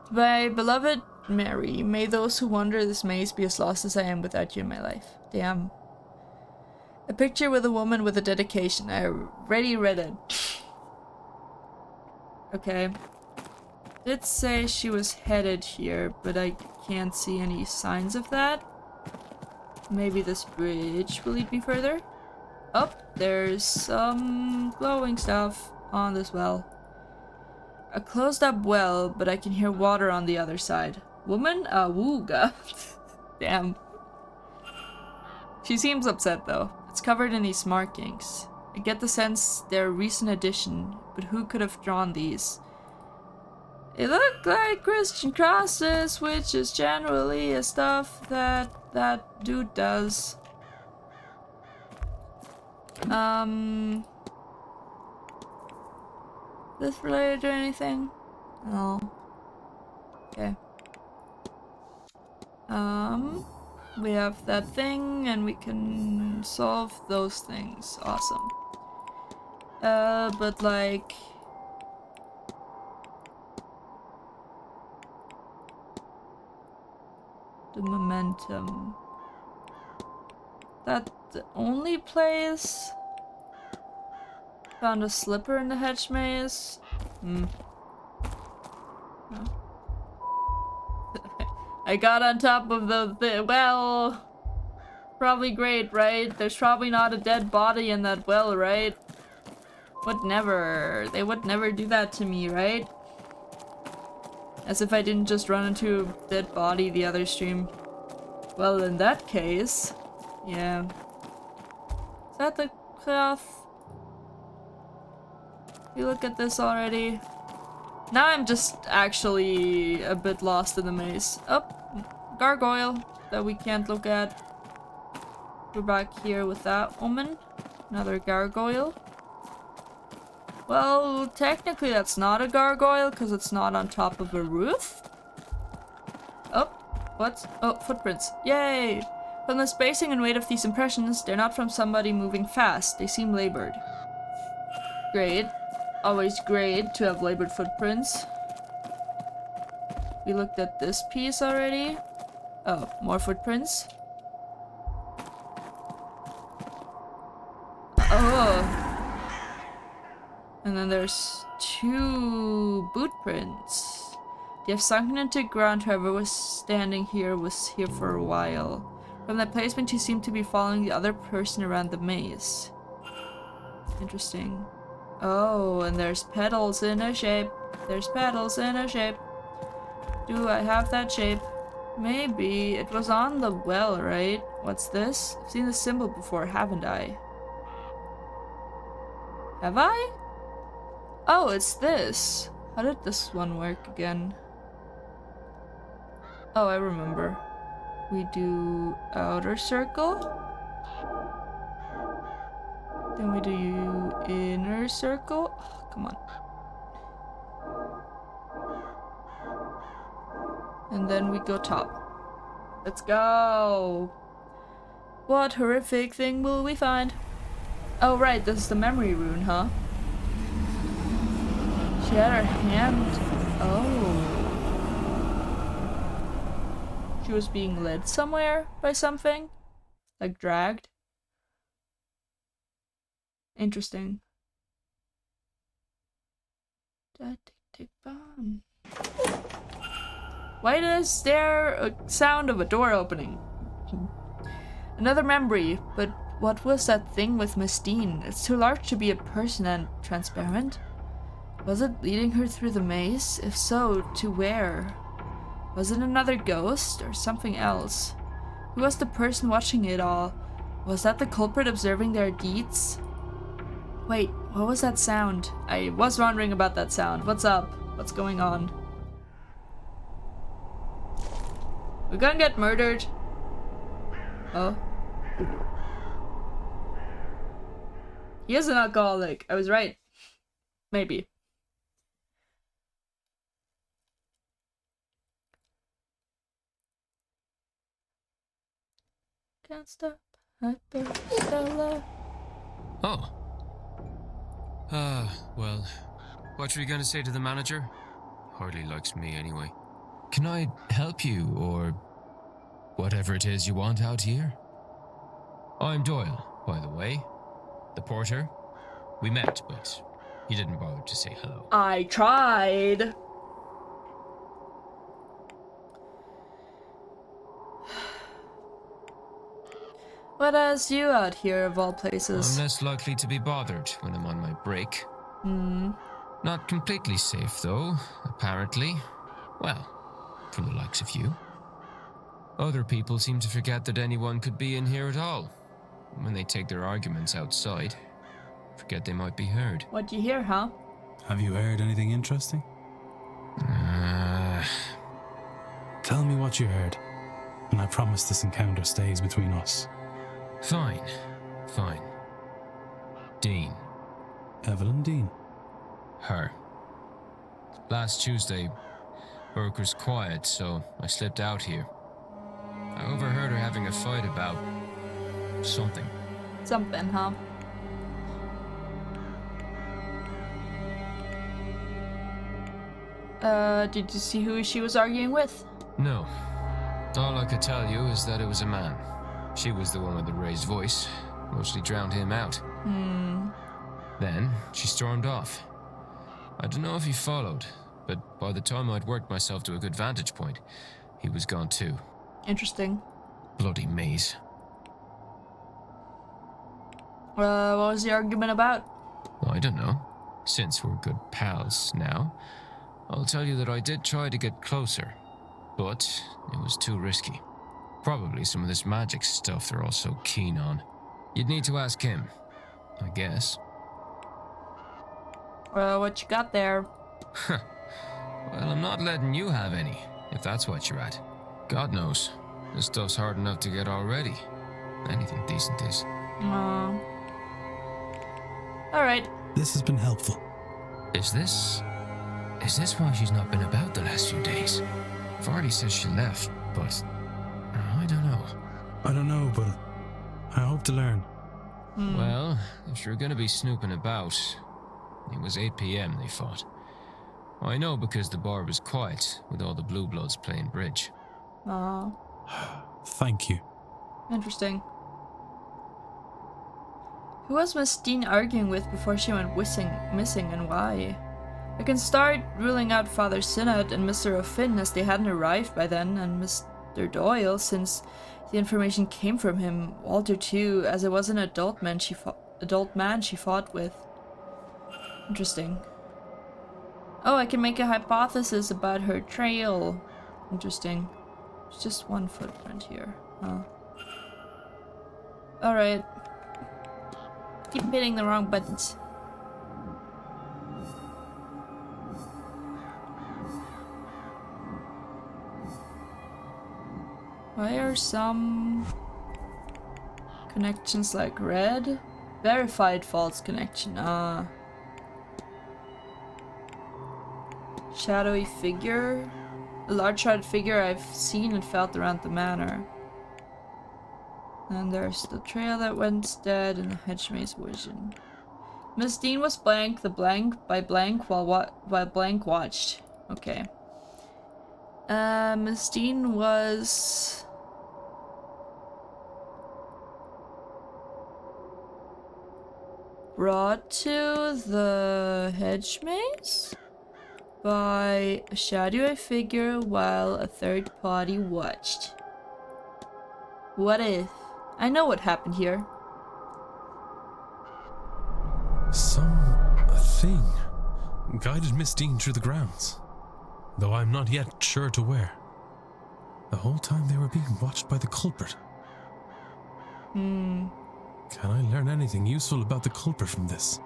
To my beloved Mary, may those who wander this maze be as lost as I am without you in my life. Damn. A picture with a woman with a dedication. I already read it. Okay. Did say she was headed here, but I can't see any signs of that. Maybe this bridge will lead me further? Oh, there's some glowing stuff on this well. A closed up well, but I can hear water on the other side. Woman? Wooga. Damn. She seems upset though. It's covered in these markings. I get the sense they're a recent addition, but who could have drawn these? It looked like Christian crosses, which is generally a stuff that dude does. This related to anything? No. Okay. We have that thing, and we can solve those things. Awesome. But like... the momentum. That the only place? Found a slipper in the hedge maze. No. I got on top of the well. Probably great, right? There's probably not a dead body in that well, right? Would never. They would never do that to me, right? As if I didn't just run into a dead body the other stream. Well, in that case... yeah. Is that the cloth? You look at this already. Now I'm just actually a bit lost in the maze. Oh, gargoyle that we can't look at. We're back here with that woman. Another gargoyle. Well, technically that's not a gargoyle because it's not on top of a roof. Oh, what? Oh, footprints. Yay! From the spacing and weight of these impressions, they're not from somebody moving fast. They seem labored. Great. Always great to have labored footprints. We looked at this piece already. Oh, more footprints. Oh. And then there's 2 boot prints. They have sunken into ground, whoever was standing here was here for a while. From that placement, he seemed to be following the other person around the maze. Interesting. Oh, and there's petals in a shape. There's petals in a shape. Do I have that shape? Maybe. It was on the well, right? What's this? I've seen this symbol before, haven't I? Have I? Oh, it's this. How did this one work again? Oh, I remember. We do outer circle. Then we do inner circle. Oh, come on. And then we go top. Let's go! What horrific thing will we find? Oh right, this is the memory rune, huh? She had her hand... Oh. She was being led somewhere by something? Like dragged? Interesting. Tick bomb. Why is there a sound of a door opening? Another memory, but what was that thing with Miss Dean? It's too large to be a person and transparent. Was it leading her through the maze? If so, to where? Was it another ghost or something else? Who was the person watching it all? Was that the culprit observing their deeds? Wait, what was that sound? I was wondering about that sound. What's up? What's going on? We're gonna get murdered. Oh. He is an alcoholic. I was right. Maybe. Can't stop. Hyperstellar. Oh. Well, what are you gonna say to the manager? Hardly likes me anyway. Can I help you, or whatever it is you want out here? I'm Doyle, by the way. The porter. We met, but he didn't bother to say hello. I tried. What has you out here of all places? I'm less likely to be bothered when I'm on my break. Not completely safe, though, apparently. Well, from the likes of you. Other people seem to forget that anyone could be in here at all. When they take their arguments outside, forget they might be heard. What'd you hear, huh? Have you heard anything interesting? Tell me what you heard, and I promise this encounter stays between us. Fine. Dean. Evelyn Dean. Her. Last Tuesday, work was quiet, so I slipped out here. I overheard her having a fight about... something. Something, huh? Did you see who she was arguing with? No. All I could tell you is that it was a man. She was the one with the raised voice. Mostly drowned him out. Then, she stormed off. I don't know if he followed, but by the time I'd worked myself to a good vantage point, he was gone too. Interesting. Bloody maze. What was the argument about? I don't know. Since we're good pals now, I'll tell you that I did try to get closer, but it was too risky. Probably some of this magic stuff they're all so keen on. You'd need to ask him, I guess. What you got there? Well, I'm not letting you have any, if that's what you're at. God knows, this stuff's hard enough to get already. Anything decent is. Alright. This has been helpful. Is this why she's not been about the last few days? Vardy says she left, but I don't know. I don't know, but I hope to learn. Well, if you're gonna be snooping about, It was 8 p.m. they fought. I know because the bar was quiet, with all the Blue Bloods playing bridge. Oh, Thank you. interesting. Who was Miss Dean arguing with before she went missing and why? I can start ruling out Father Synod and Mr. O'Finn as they hadn't arrived by then, and Mr. Doyle since the information came from him, Walter too, as it was an adult man she fought with. Interesting. Oh, I can make a hypothesis about her trail. Interesting. There's just one footprint here. Huh. Alright. Keep hitting the wrong buttons. Why are some connections like red? Verified false connection. Shadowy figure. A large shrouded figure I've seen and felt around the manor. And there's the trail that went dead in the hedge maze vision. Miss Dean was blank by blank while blank watched. Okay. Miss Dean was brought to the hedge maze by a shadowy figure while a third party watched. What if? I know what happened here. Something guided Miss Dean through the grounds, though I'm not yet sure to where. The whole time they were being watched by the culprit. Can I learn anything useful about the culprit from this?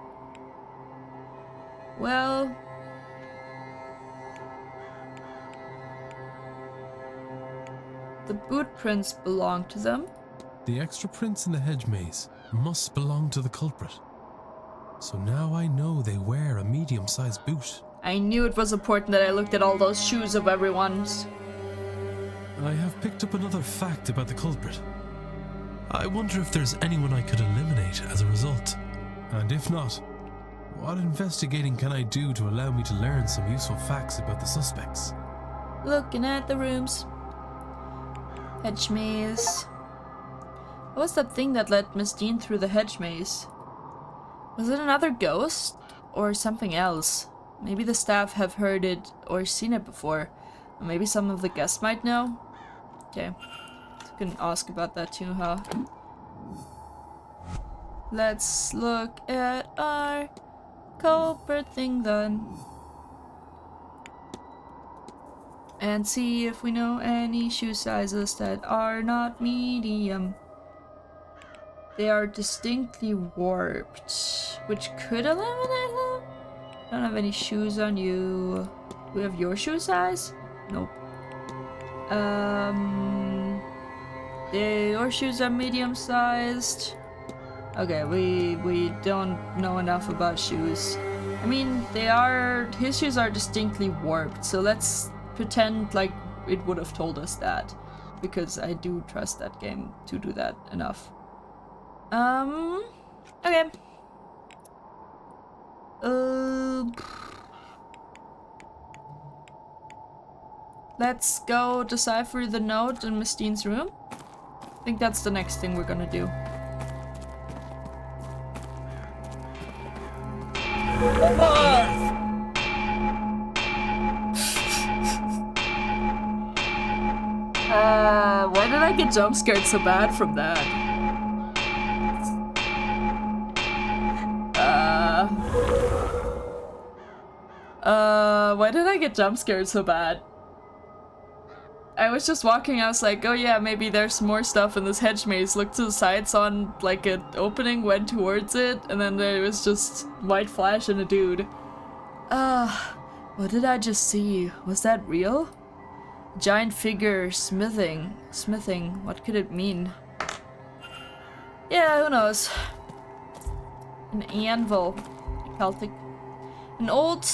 Well, the boot prints belong to them. The extra prints in the hedge maze must belong to the culprit. So now I know they wear a medium-sized boot. I knew it was important that I looked at all those shoes of everyone's. I have picked up another fact about the culprit. I wonder if there's anyone I could eliminate as a result. And if not, what investigating can I do to allow me to learn some useful facts about the suspects? Looking at the rooms. Hedge maze. What was that thing that led Miss Dean through the hedge maze? Was it another ghost? Or something else? Maybe the staff have heard it or seen it before. Or maybe some of the guests might know? Okay. So we can ask about that too, huh? Let's look at our culprit thing then. And see if we know any shoe sizes that are not medium. They are distinctly warped, which could eliminate them. Don't have any shoes on you. Do we have your shoe size? Nope. Your shoes are medium sized. Okay, we don't know enough about shoes. I mean, his shoes are distinctly warped, so let's pretend like it would have told us that, because I do trust that game to do that enough. Okay. Let's go decipher the note in Miss Dean's room. I think that's the next thing we're gonna do. Why did I get jump scared so bad from that? Why did I get jump scared so bad? I was just walking, I was like, oh yeah, maybe there's more stuff in this hedge maze. Looked to the side, saw like an opening, went towards it, and then there was just white flash and a dude. What did I just see? Was that real? Giant figure smithing. What could it mean? Yeah, who knows? An anvil. Celtic. An old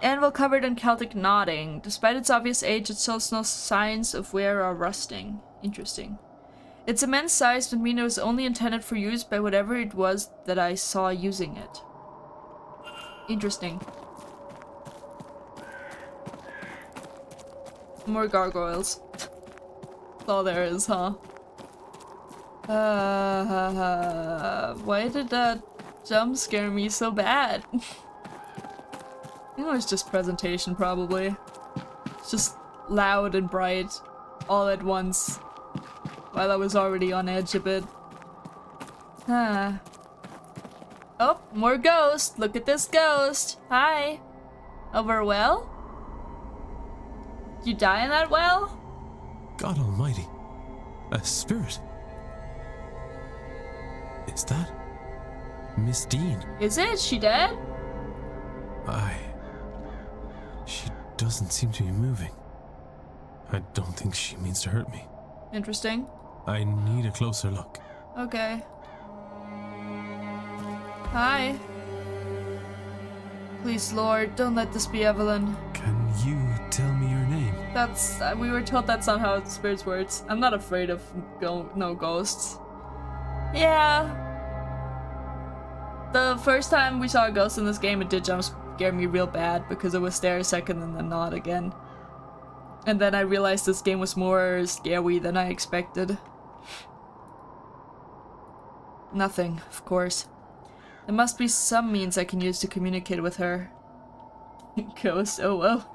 anvil covered in Celtic knotting. Despite its obvious age, it shows no signs of wear or rusting. Interesting. It's immense size, but mean it was only intended for use by whatever it was that I saw using it. Interesting. More gargoyles. That's all there is, huh? Why did that jump scare me so bad? I think it was just presentation, probably. It's just loud and bright all at once while I was already on edge a bit. Oh, more ghost. Look at this ghost. Hi. Over a well? You die in that well? God almighty. A spirit. Is that Miss Dean? Is it? She dead? She doesn't seem to be moving. I don't think she means to hurt me. Interesting. I need a closer look. Okay. Hi. Please, Lord, don't let this be Evelyn. Can you tell me your name? That's... we were told that's not how spirits works. I'm not afraid of no ghosts. Yeah. The first time we saw a ghost in this game, it did jump scare me real bad because it was there a second and then not again. And then I realized this game was more scary than I expected. Nothing, of course. There must be some means I can use to communicate with her. Ghost, oh well.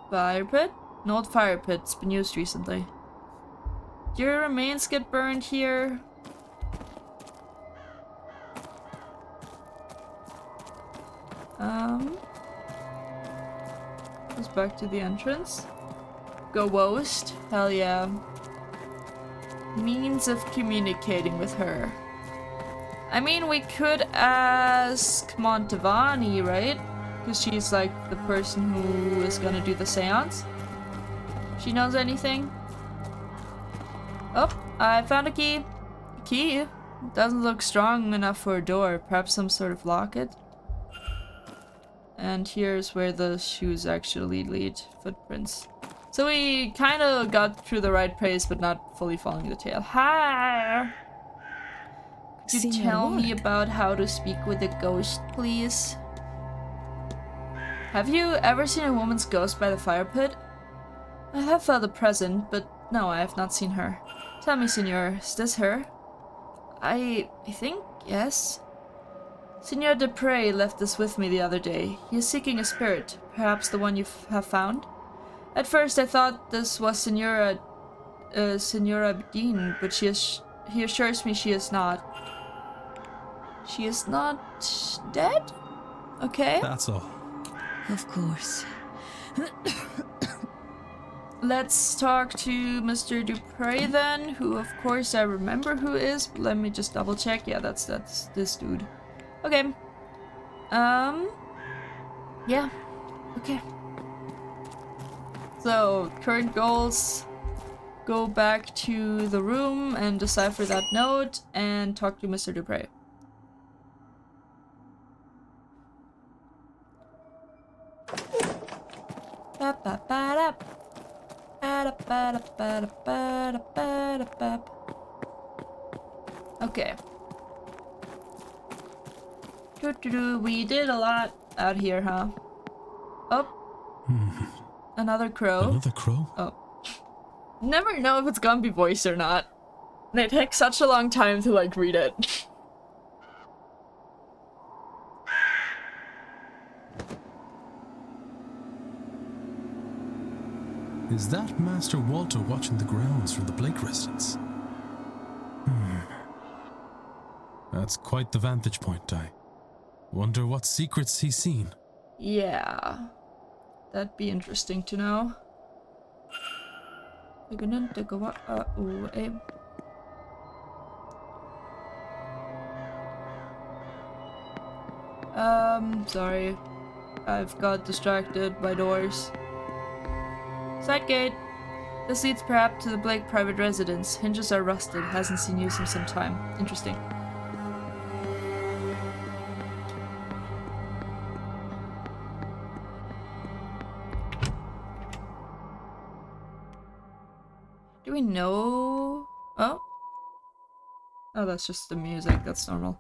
Fire pit? An old fire pit. It's been used recently. Do your remains get burned here? Goes back to the entrance. Go Wost? Hell yeah. Means of communicating with her. I mean, we could ask Montavani, right? Because she's like the person who is gonna do the seance. She knows anything? Oh, I found a key. A key? Doesn't look strong enough for a door. Perhaps some sort of locket? And here's where the shoes actually lead. Footprints. So we kind of got through the right place, but not fully following the tail. Hi! Could you tell me about how to speak with a ghost, please? Have you ever seen a woman's ghost by the fire pit? I have felt a presence, but no, I have not seen her. Tell me, Senor, is this her? I think, yes. Senor Dupre left this with me the other day. He is seeking a spirit, perhaps the one you have found? At first I thought this was Senora Dean, but he assures me she is not. She is not dead? Okay. That's all. Of course. Let's talk to Mr. Dupre then, who of course I remember who is, but let me just double check. Yeah, that's this dude. Okay. Yeah. Okay. So, current goals. Go back to the room and decipher that note and talk to Mr. Dupre. Okay. We did a lot out here, huh? Oh. Another crow. Another crow? Oh. Never know if it's gonna be voiced or not. And it takes such a long time to, like, read it. Is that Master Walter watching the grounds from the Blake residence? That's quite the vantage point, I wonder what secrets he's seen. Yeah. That'd be interesting to know. Sorry. I've got distracted by doors. Side gate. This leads perhaps to the Blake private residence. Hinges are rusted. Hasn't seen use in some time. Interesting. Do we know? Oh. Oh, that's just the music. That's normal.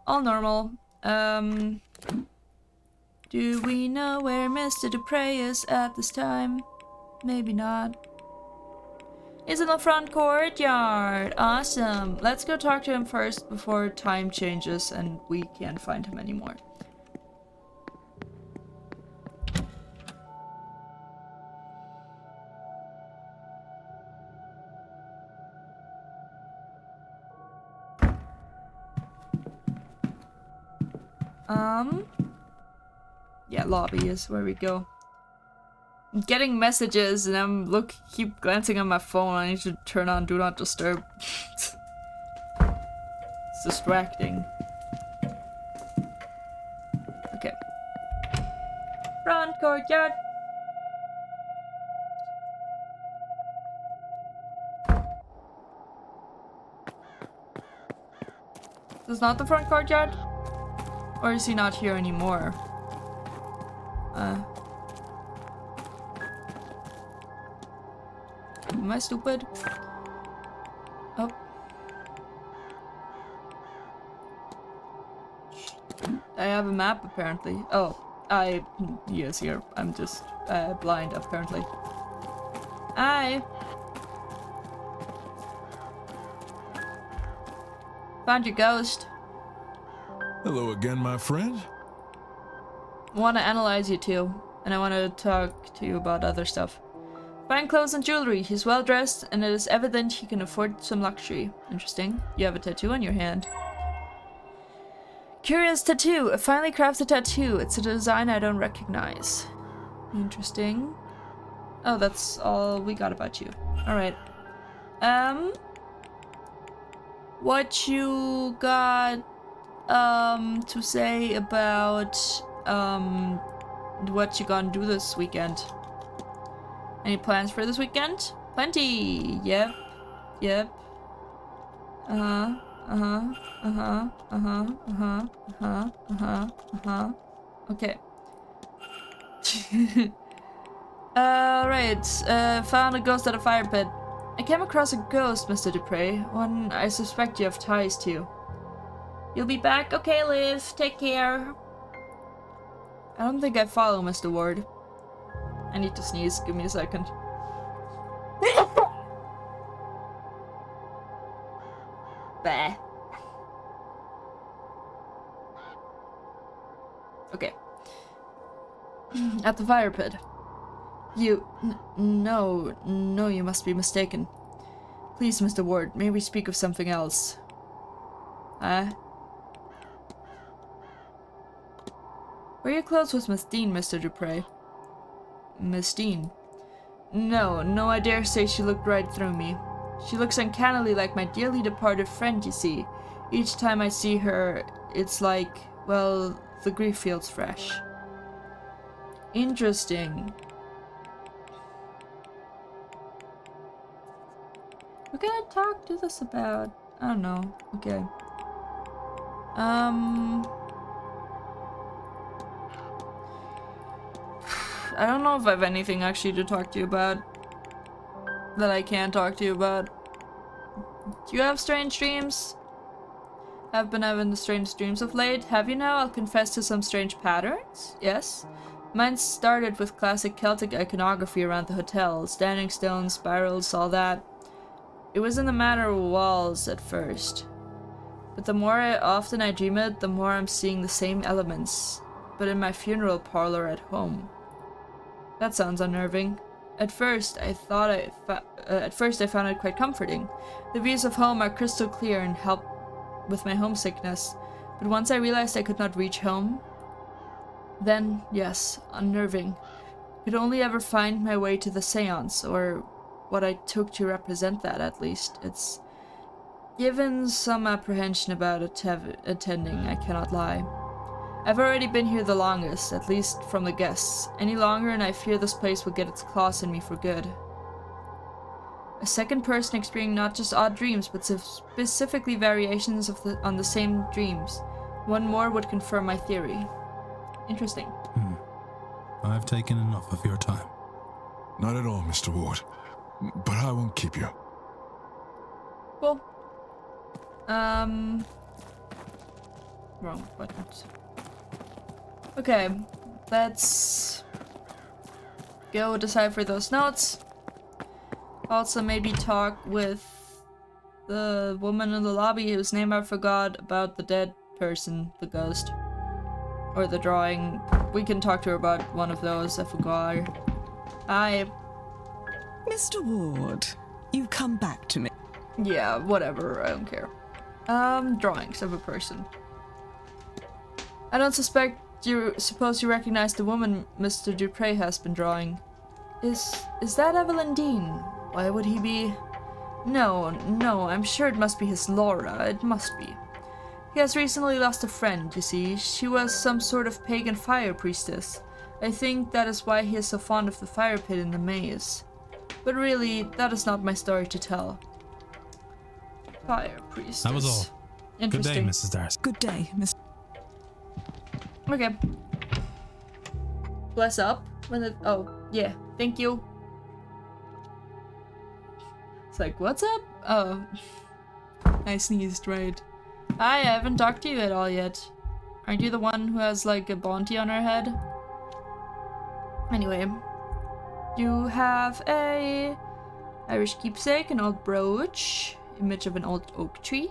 All normal. Do we know where Mr. Dupre is at this time? Maybe not. He's in the front courtyard. Awesome. Let's go talk to him first before time changes and we can't find him anymore. Yeah, lobby is where we go. I'm getting messages and I'm keep glancing at my phone. I need to turn on Do Not Disturb. It's distracting. Okay. Front courtyard. This is not the front courtyard? Or is he not here anymore? Am I stupid? Oh. I have a map apparently. Oh, he is here. I'm just blind apparently. Hi. Found your ghost. Hello again, my friend. I want to analyze you too, and I want to talk to you about other stuff. Fine clothes and jewelry. He's well dressed, and it is evident he can afford some luxury. Interesting. You have a tattoo on your hand. Curious tattoo. A finely crafted tattoo. It's a design I don't recognize. Interesting. Oh, that's all we got about you. Alright. What you got, to say about, what you gonna do this weekend? Any plans for this weekend? Plenty! Yep. Yep. Okay. Right. Found a ghost at a fire pit. I came across a ghost, Mr. Dupre. One I suspect you have ties to. You'll be back? Okay, Liv. Take care. I don't think I follow, Mr. Ward. I need to sneeze. Give me a second. Bah. Okay. At the fire pit. No, you must be mistaken. Please, Mr. Ward, may we speak of something else? Were you close with Miss Dean, Mr. Dupre? Miss Dean? No, I dare say she looked right through me. She looks uncannily like my dearly departed friend, you see. Each time I see her, it's like, well, the grief feels fresh. Interesting. What can I talk to this about? I don't know. Okay. I don't know if I have anything actually to talk to you about. That I can talk to you about. Do you have strange dreams? I've been having the strange dreams of late. Have you now? I'll confess to some strange patterns. Yes. Mine started with classic Celtic iconography around the hotel. Standing stones, spirals, all that. It was in the matter of walls at first. But the more often I dream it, the more I'm seeing the same elements. But in my funeral parlor at home. That sounds unnerving. At first I found it quite comforting. The views of home are crystal clear and help with my homesickness. But once I realized I could not reach home, then, yes, unnerving. Could only ever find my way to the seance, or what I took to represent that, at least. It's given some apprehension about attending, I cannot lie. I've already been here the longest, at least from the guests. Any longer and I fear this place will get its claws in me for good. A second person experiencing not just odd dreams, but specifically variations on the same dreams. One more would confirm my theory. Interesting. I've taken enough of your time. Not at all, Mr. Ward. but I won't keep you. Cool. Wrong buttons. Okay, let's go decipher those notes. Also, maybe talk with the woman in the lobby whose name I forgot about the dead person, the ghost. Or the drawing. We can talk to her about one of those, I forgot. Hi. Mr. Ward, you come back to me. Yeah, whatever, I don't care. Drawings of a person. I don't suppose you recognize the woman Mr. Dupre has been drawing. Is that Evelyn Dean? Why would he be... No, I'm sure it must be his Laura, it must be. He has recently lost a friend, you see. She was some sort of pagan fire priestess. I think that is why he is so fond of the fire pit in the maze. But really, that is not my story to tell. Fire priestess. That was all. Good day, Interesting. Mrs. Darcy. Good day, Mr. Okay. Bless up. When it... Oh, yeah. Thank you. It's like, what's up? Oh. I sneezed, right. Hi, I haven't talked to you at all yet. Aren't you the one who has, like, a bounty on her head? Anyway. You have a Irish keepsake, an old brooch, image of an old oak tree.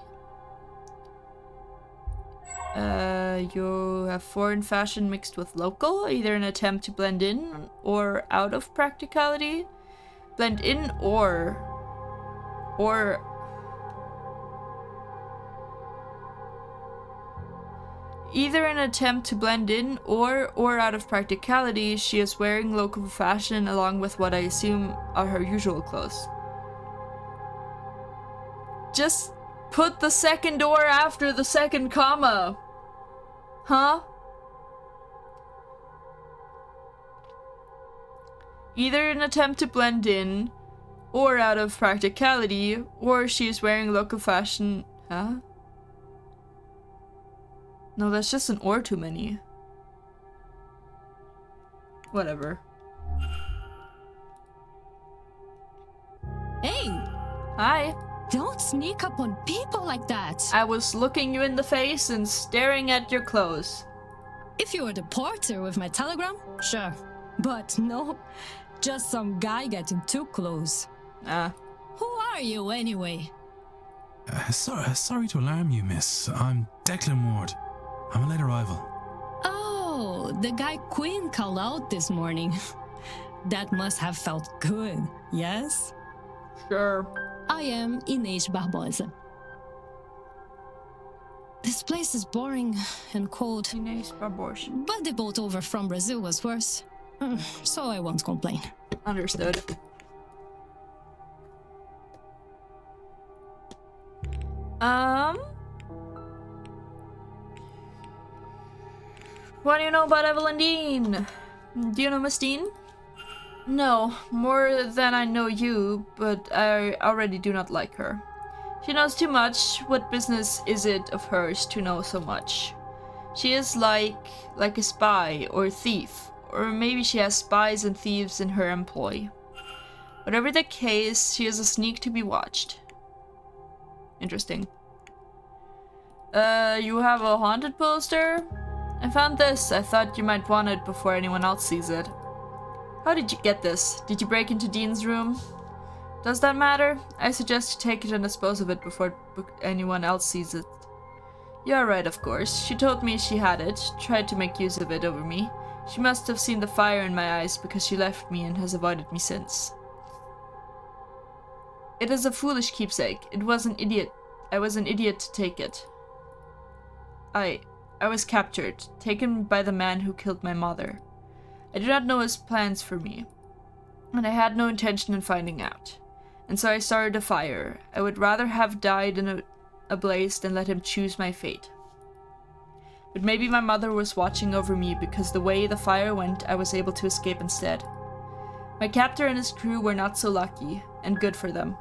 You have foreign fashion mixed with local, either an attempt to blend in or out of practicality. Blend in or either an attempt to blend in or out of practicality, she is wearing local fashion along with what I assume are her usual clothes. Just put the second or after the second comma. Huh? Either an attempt to blend in or out of practicality, or she is wearing local fashion. Huh? No, that's just an or too many. Whatever. Hey, Hi. don't sneak up on people like that. I was looking you in the face and staring at your clothes. If you were the porter with my telegram, sure. But no, just some guy getting too close. Ah. Who are you anyway? Sorry to alarm you, miss. I'm Declan Ward. I'm a late arrival. Oh, the guy Queen called out this morning. That must have felt good, yes? Sure. I am Inês Barbosa. This place is boring and cold, Inês Barbosa. but the boat over from Brazil was worse. So I won't complain. Understood. What do you know about Evelyn Dean? Do you know Miss Dean? No, more than I know you, but I already do not like her. She knows too much. What business is it of hers to know so much? She is like a spy or thief, or maybe she has spies and thieves in her employ. Whatever the case, she is a sneak to be watched. Interesting. You have a haunted poster? I found this. I thought you might want it before anyone else sees it. How did you get this? Did you break into Dean's room? Does that matter? I suggest you take it and dispose of it before anyone else sees it. You're right, of course. She told me she had it, tried to make use of it over me. She must have seen the fire in my eyes because she left me and has avoided me since. It is a foolish keepsake. I was an idiot to take it. I was captured, taken by the man who killed my mother. I do not know his plans for me, and I had no intention in finding out. And so I started a fire. I would rather have died in a blaze than let him choose my fate. But maybe my mother was watching over me because the way the fire went, I was able to escape instead. My captor and his crew were not so lucky, and good for them.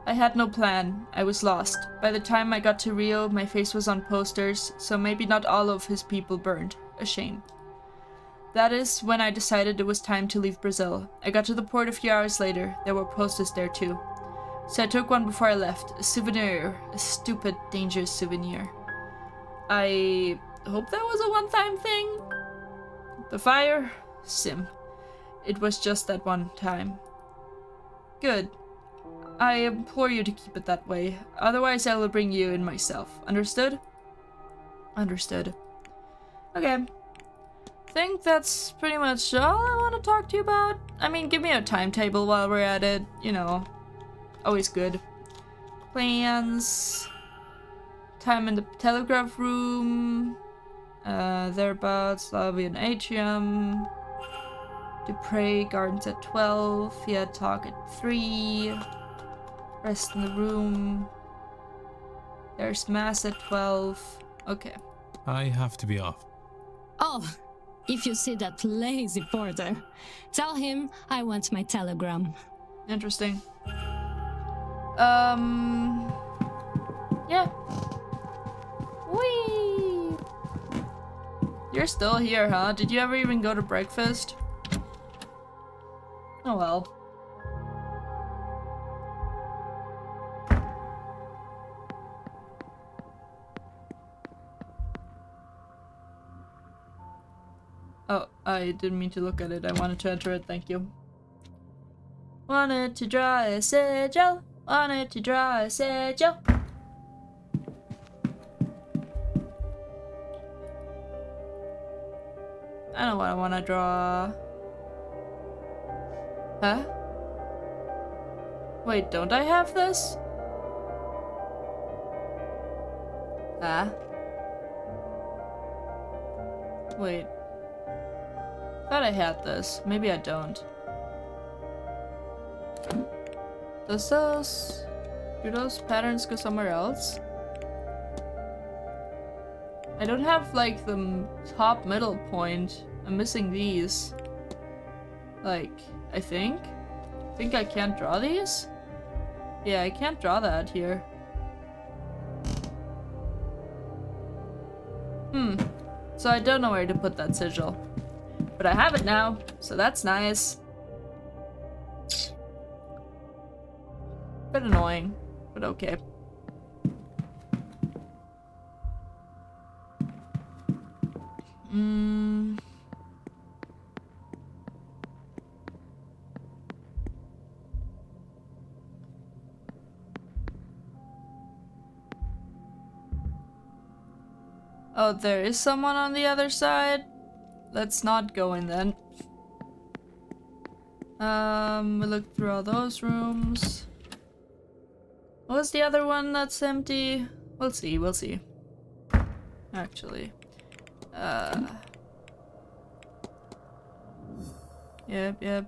I had no plan. I was lost. By the time I got to Rio, my face was on posters, so maybe not all of his people burned. A shame. That is when I decided it was time to leave Brazil. I got to the port a few hours later. There were posters there too. So I took one before I left. A souvenir. A stupid, dangerous souvenir. I hope that was a one-time thing. The fire? Sim. It was just that one time. Good. I implore you to keep it that way. Otherwise I will bring you in myself. Understood? Understood. Okay. Think that's pretty much all I want to talk to you about. I mean, give me a timetable while we're at it. You know, always good. Plans. Time in the telegraph room. Thereabouts. Lobby and atrium. Dupre Gardens at 12. Yeah, talk at 3. Rest in the room. There's mass at 12. Okay. I have to be off. Oh, if you see that lazy porter, tell him I want my telegram. Interesting. Yeah. Whee! You're still here, huh? Did you ever even go to breakfast? Oh well. Oh, I didn't mean to look at it. I wanted to enter it. Thank you. Wanted to draw a sigil. Wanted to draw a sigil. I know what I want to draw. Huh? Wait, don't I have this? Huh? Wait. Thought I had this. Maybe I don't. Do those patterns go somewhere else? I don't have like the top middle point. I'm missing these. Like, I think I can't draw these? Yeah, I can't draw that here. So I don't know where to put that sigil. But I have it now, so that's nice. Bit annoying, but okay. Oh, there is someone on the other side? Let's not go in then. We looked through all those rooms. What was the other one that's empty? We'll see. Actually. Yep.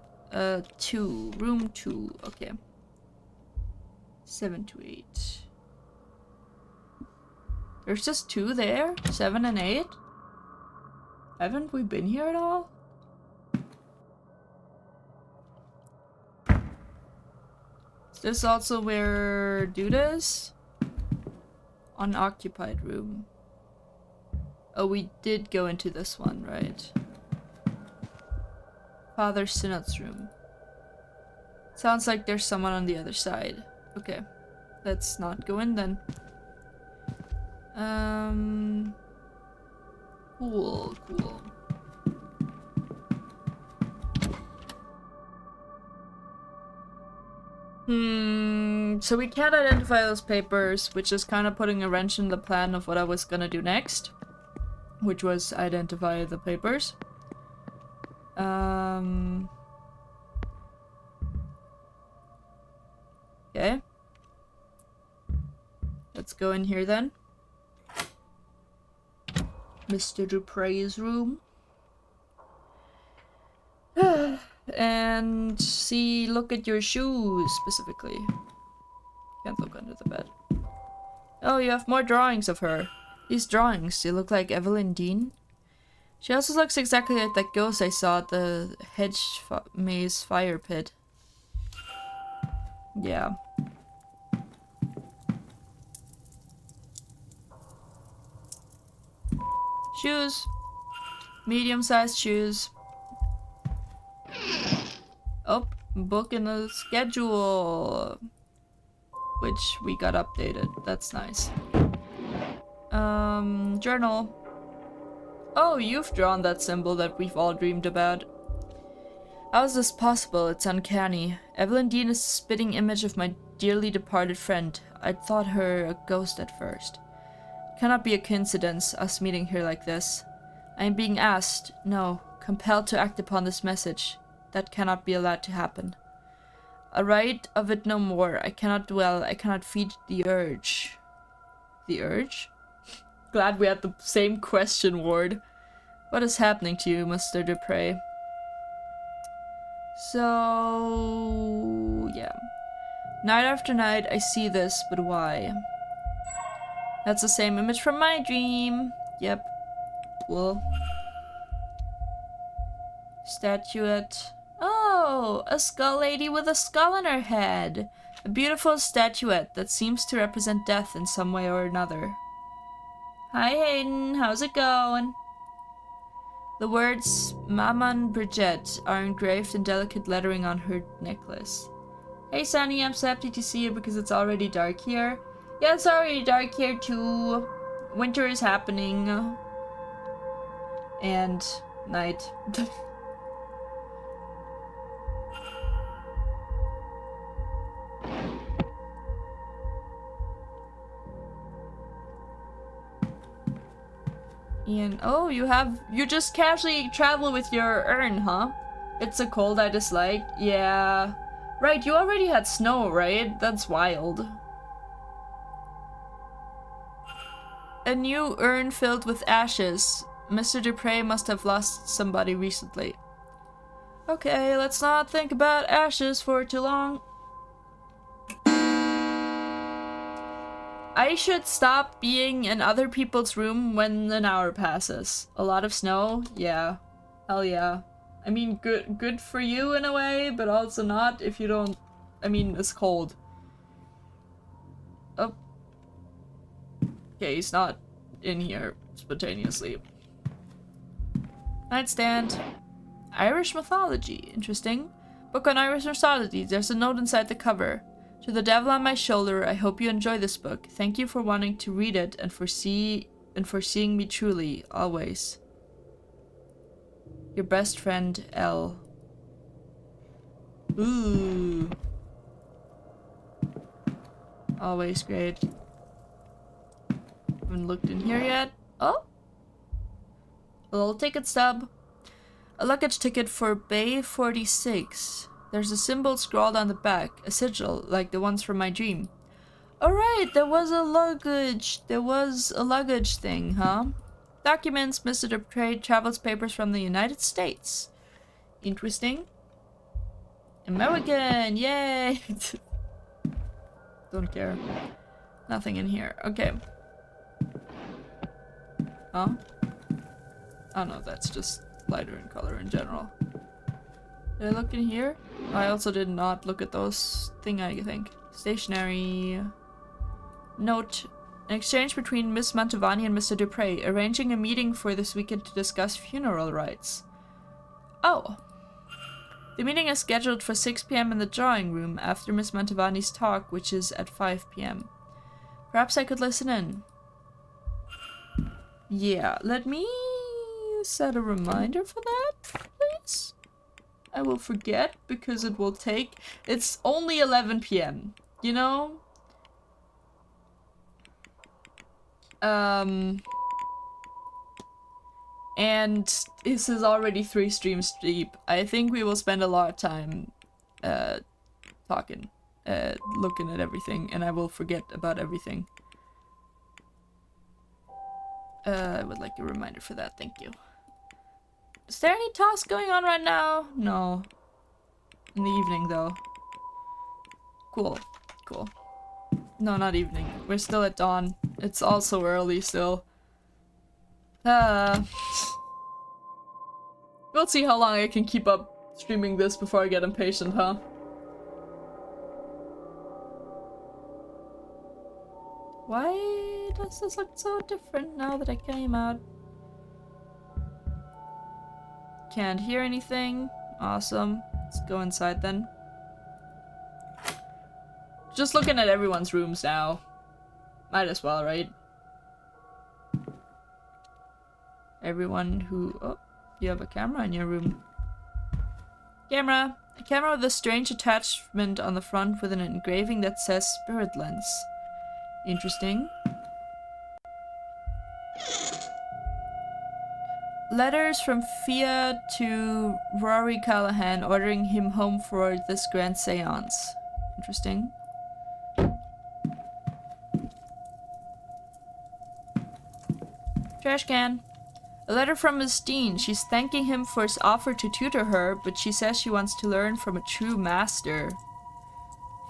2. Room 2. Okay. 7 to 8. There's just 2 there? 7 and 8? Haven't we been here at all? Is this also where Dude is? Unoccupied room. Oh, we did go into this one, right? Father Synod's room. Sounds like there's someone on the other side. Okay. Let's not go in then. Cool. So we can't identify those papers, which is kind of putting a wrench in the plan of what I was gonna do next. Which was identify the papers. Okay. Let's go in here then. Mr. Dupre's room. And look at your shoes specifically. Can't look under the bed. Oh, you have more drawings of her. These drawings, they look like Evelyn Dean. She also looks exactly like that ghost I saw at the maze fire pit. Yeah. Shoes. Medium-sized shoes. Oh, book in the schedule. Which we got updated. That's nice. Journal. Oh, you've drawn that symbol that we've all dreamed about. How is this possible? It's uncanny. Evelyn Dean is the spitting image of my dearly departed friend. I'd thought her a ghost at first. It cannot be a coincidence, us meeting here like this. I am being asked, no, compelled to act upon this message. That cannot be allowed to happen. I write of it no more. I cannot dwell. I cannot feed the urge. The urge? Glad we had the same question, Ward. What is happening to you, Mr. Dupre? So... yeah. Night after night, I see this, but why? That's the same image from my dream. Yep. Cool. Statuette. Oh, a skull lady with a skull on her head. A beautiful statuette that seems to represent death in some way or another. Hi Hayden, how's it going? The words Maman Bridget are engraved in delicate lettering on her necklace. Hey Sunny, I'm so happy to see you because it's already dark here. Yeah, it's already dark here too. Winter is happening. And night. Ian, oh, you just casually travel with your urn, huh? It's a cold I dislike. Yeah. Right, you already had snow, right? That's wild. A new urn filled with ashes. Mr. Dupre must have lost somebody recently. Okay, let's not think about ashes for too long. I should stop being in other people's room when an hour passes. A lot of snow? Yeah. Hell yeah. I mean, good for you in a way, but also not if you don't... I mean, it's cold. Oh. Okay, he's not in here spontaneously. Nightstand. Irish mythology. Interesting. Book on Irish mythology. There's a note inside the cover. To the devil on my shoulder, I hope you enjoy this book. Thank you for wanting to read it and for seeing me truly, always. Your best friend, L. Ooh. Always great. Haven't looked in here yet. Oh! A little ticket stub. A luggage ticket for Bay 46. There's a symbol scrawled on the back, a sigil, like the ones from my dream. Alright, there was a luggage thing, huh? Documents, Mr. Dupre, travels papers from the United States. Interesting. American, yay! Don't care. Nothing in here, okay. Huh? Oh no, that's just lighter in color in general. Did I look in here? I also did not look at those I think. Stationery. Note. An exchange between Miss Mantovani and Mr. Dupre, arranging a meeting for this weekend to discuss funeral rites. Oh. The meeting is scheduled for 6 p.m. in the drawing room after Miss Mantovani's talk, which is at 5 p.m. Perhaps I could listen in. Yeah, let me set a reminder for that, please. I will forget because it will take... It's only 11 p.m. You know? And this is already 3 streams deep. I think we will spend a lot of time talking, looking at everything, and I will forget about everything. I would like a reminder for that, thank you. Is there any toss going on right now? No. In the evening, though. Cool. Cool. No, not evening. We're still at dawn. It's also early still. We'll see how long I can keep up streaming this before I get impatient, huh? Why does this look so different now that I came out? Can't hear anything. Awesome. Let's go inside then. Just looking at everyone's rooms now. Might as well, right? Everyone who... Oh, you have a camera in your room. Camera! A camera with a strange attachment on the front with an engraving that says Spirit Lens. Interesting. Letters from Fia to Rory Callahan ordering him home for this grand seance. Interesting. Trash can. A letter from Miss Dean. She's thanking him for his offer to tutor her, but she says she wants to learn from a true master.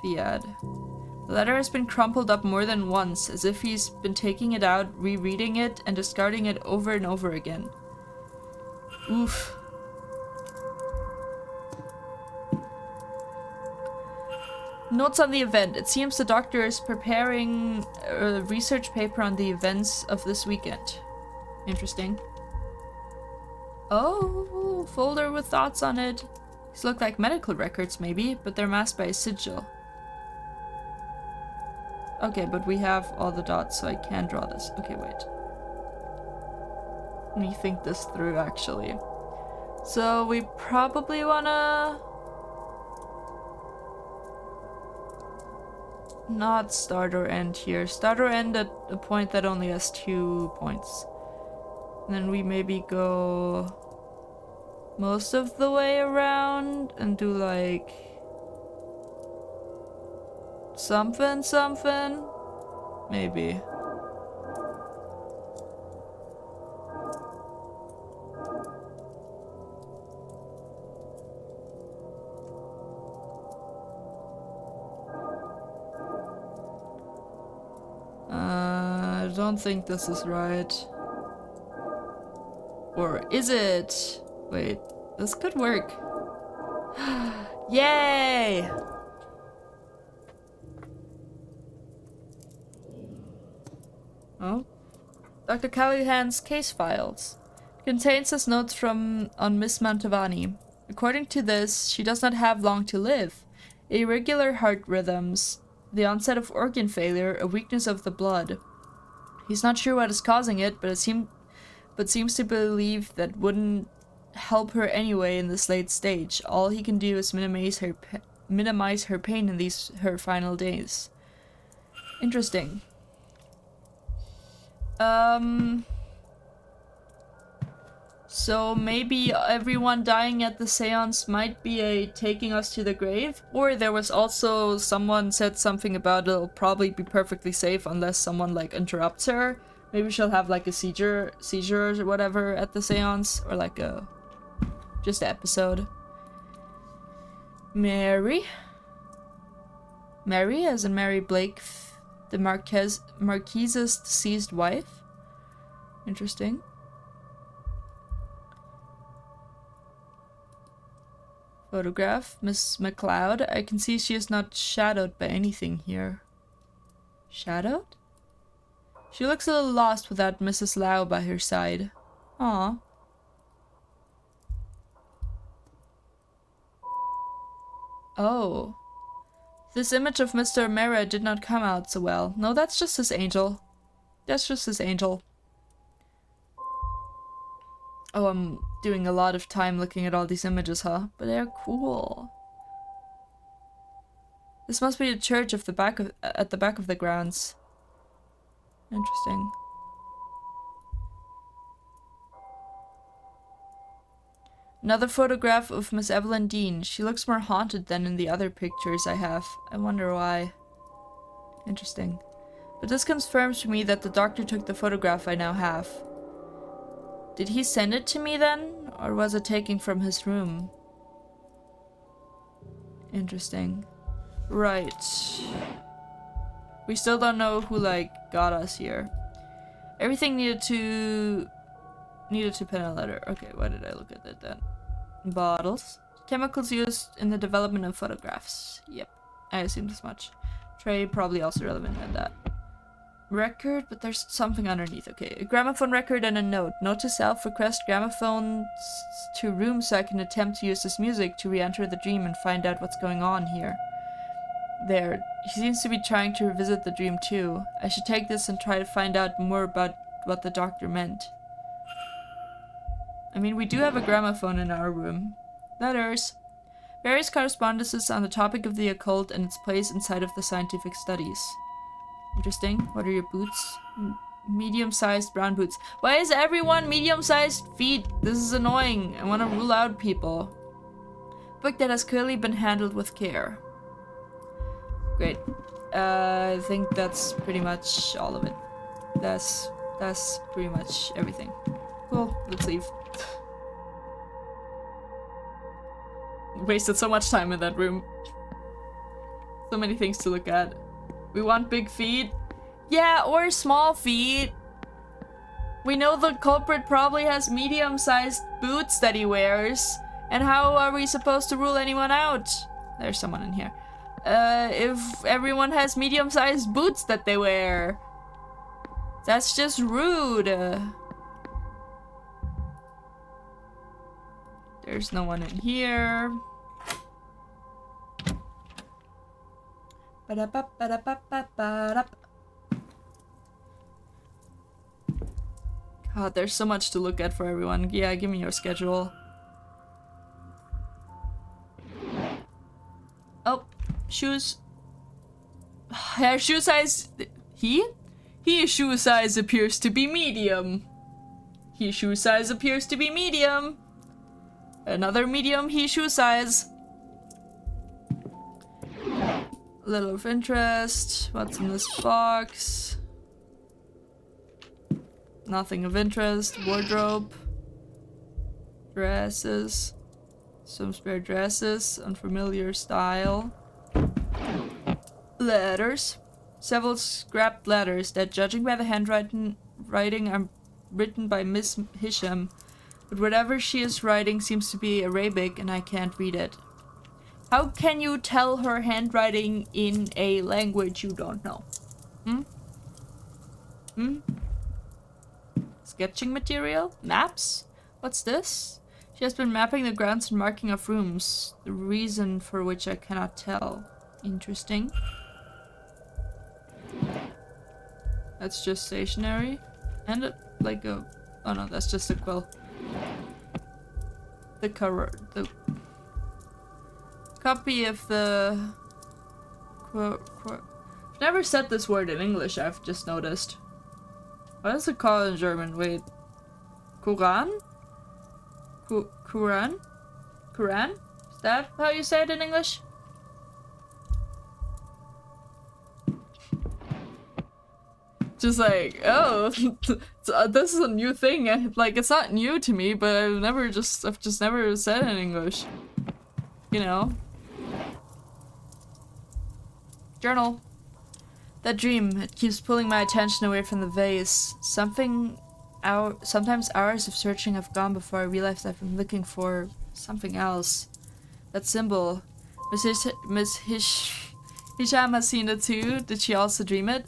Fiad. The letter has been crumpled up more than once, as if he's been taking it out, rereading it, and discarding it over and over again. Oof. Notes on the event. It seems the doctor is preparing a research paper on the events of this weekend. Interesting. Oh, folder with thoughts on it. These look like medical records maybe, but they're masked by a sigil. Okay, but we have all the dots, so I can draw this. Okay, wait. Let me think this through, actually. So we probably wanna... not start or end here. Start or end at a point that only has 2 points. And then we maybe go most of the way around and do like something, maybe. I don't think this is right. Or is it? Wait, this could work. Yay! Oh. Dr. Callahan's case files. Contains his notes on Miss Mantovani. According to this, she does not have long to live. Irregular heart rhythms, the onset of organ failure, a weakness of the blood. He's not sure what is causing it, but seems to believe that wouldn't help her anyway in this late stage. All he can do is minimize her pain in her final days. Interesting. So maybe everyone dying at the seance might be taking us to the grave, or there was also someone said something about it'll probably be perfectly safe unless someone like interrupts her. Maybe she'll have like a seizure or whatever at the seance, or like just an episode. Mary as in Mary Blake, the Marquise's deceased wife. Interesting. Photograph, Miss McLeod. I can see she is not shadowed by anything here. Shadowed? She looks a little lost without Mrs. Lau by her side. Aw. Oh. This image of Mr. O'Mara did not come out so well. No, that's just his angel. That's just his angel. Oh, I'm doing a lot of time looking at all these images, huh? But they're cool. This must be a church at the back of the grounds. Interesting. Another photograph of Miss Evelyn Dean. She looks more haunted than in the other pictures I have. I wonder why. Interesting. But this confirms to me that the doctor took the photograph I now have. Did he send it to me then? Or was it taken from his room? Interesting. Right. We still don't know who, like, got us here. Everything needed to pen a letter. Okay, why did I look at it then? Bottles. Chemicals used in the development of photographs. Yep, I assumed as much. Tray probably also relevant in that. record, but there's something underneath. Okay, a gramophone record and a note. Note to self, request gramophones to room so I can attempt to use this music to re-enter the dream and find out what's going on here. There, he seems to be trying to revisit the dream too. I should take this and try to find out more about what the doctor meant. I mean, we do have a gramophone in our room. Letters. Various correspondences on the topic of the occult and its place inside of the scientific studies. Interesting. What are your boots? Medium-sized brown boots. Why is everyone medium-sized feet? This is annoying. I want to rule out people. Book that has clearly been handled with care. Great. I think that's pretty much all of it. That's pretty much everything. Cool. Let's leave. Wasted so much time in that room. So many things to look at. We want big feet. Yeah, or small feet. We know the culprit probably has medium-sized boots that he wears. And how are we supposed to rule anyone out? There's someone in here. If everyone has medium-sized boots that they wear. That's just rude. There's no one in here. God, there's so much to look at for everyone. Yeah, give me your schedule. Oh, shoes. Hair shoe size. He shoe size appears to be medium. He shoe size appears to be medium. Another medium he shoe size. Little of interest. What's in this box? Nothing of interest. Wardrobe. Dresses. Some spare dresses. Unfamiliar style. Letters. Several scrapped letters that, judging by the handwriting, are written by Miss Hisham. But whatever she is writing seems to be Arabic and I can't read it. How can you tell her handwriting in a language you don't know? Sketching material? Maps? What's this? She has been mapping the grounds and marking off rooms, the reason for which I cannot tell. Interesting. That's just stationery. And like a... Oh no, that's just a quill. The copy of the... I've never said this word in English, I've just noticed. What is it called in German? Wait. Quran? Quran? Quran? Is that how you say it in English? Just like, oh, this is a new thing. Like, it's not new to me, but I've just never said it in English. You know? Journal. That dream, it keeps pulling my attention away from the vase. Sometimes hours of searching have gone before I realized I've been looking for something else. That symbol. Miss Hisham has seen it too. Did she also dream it?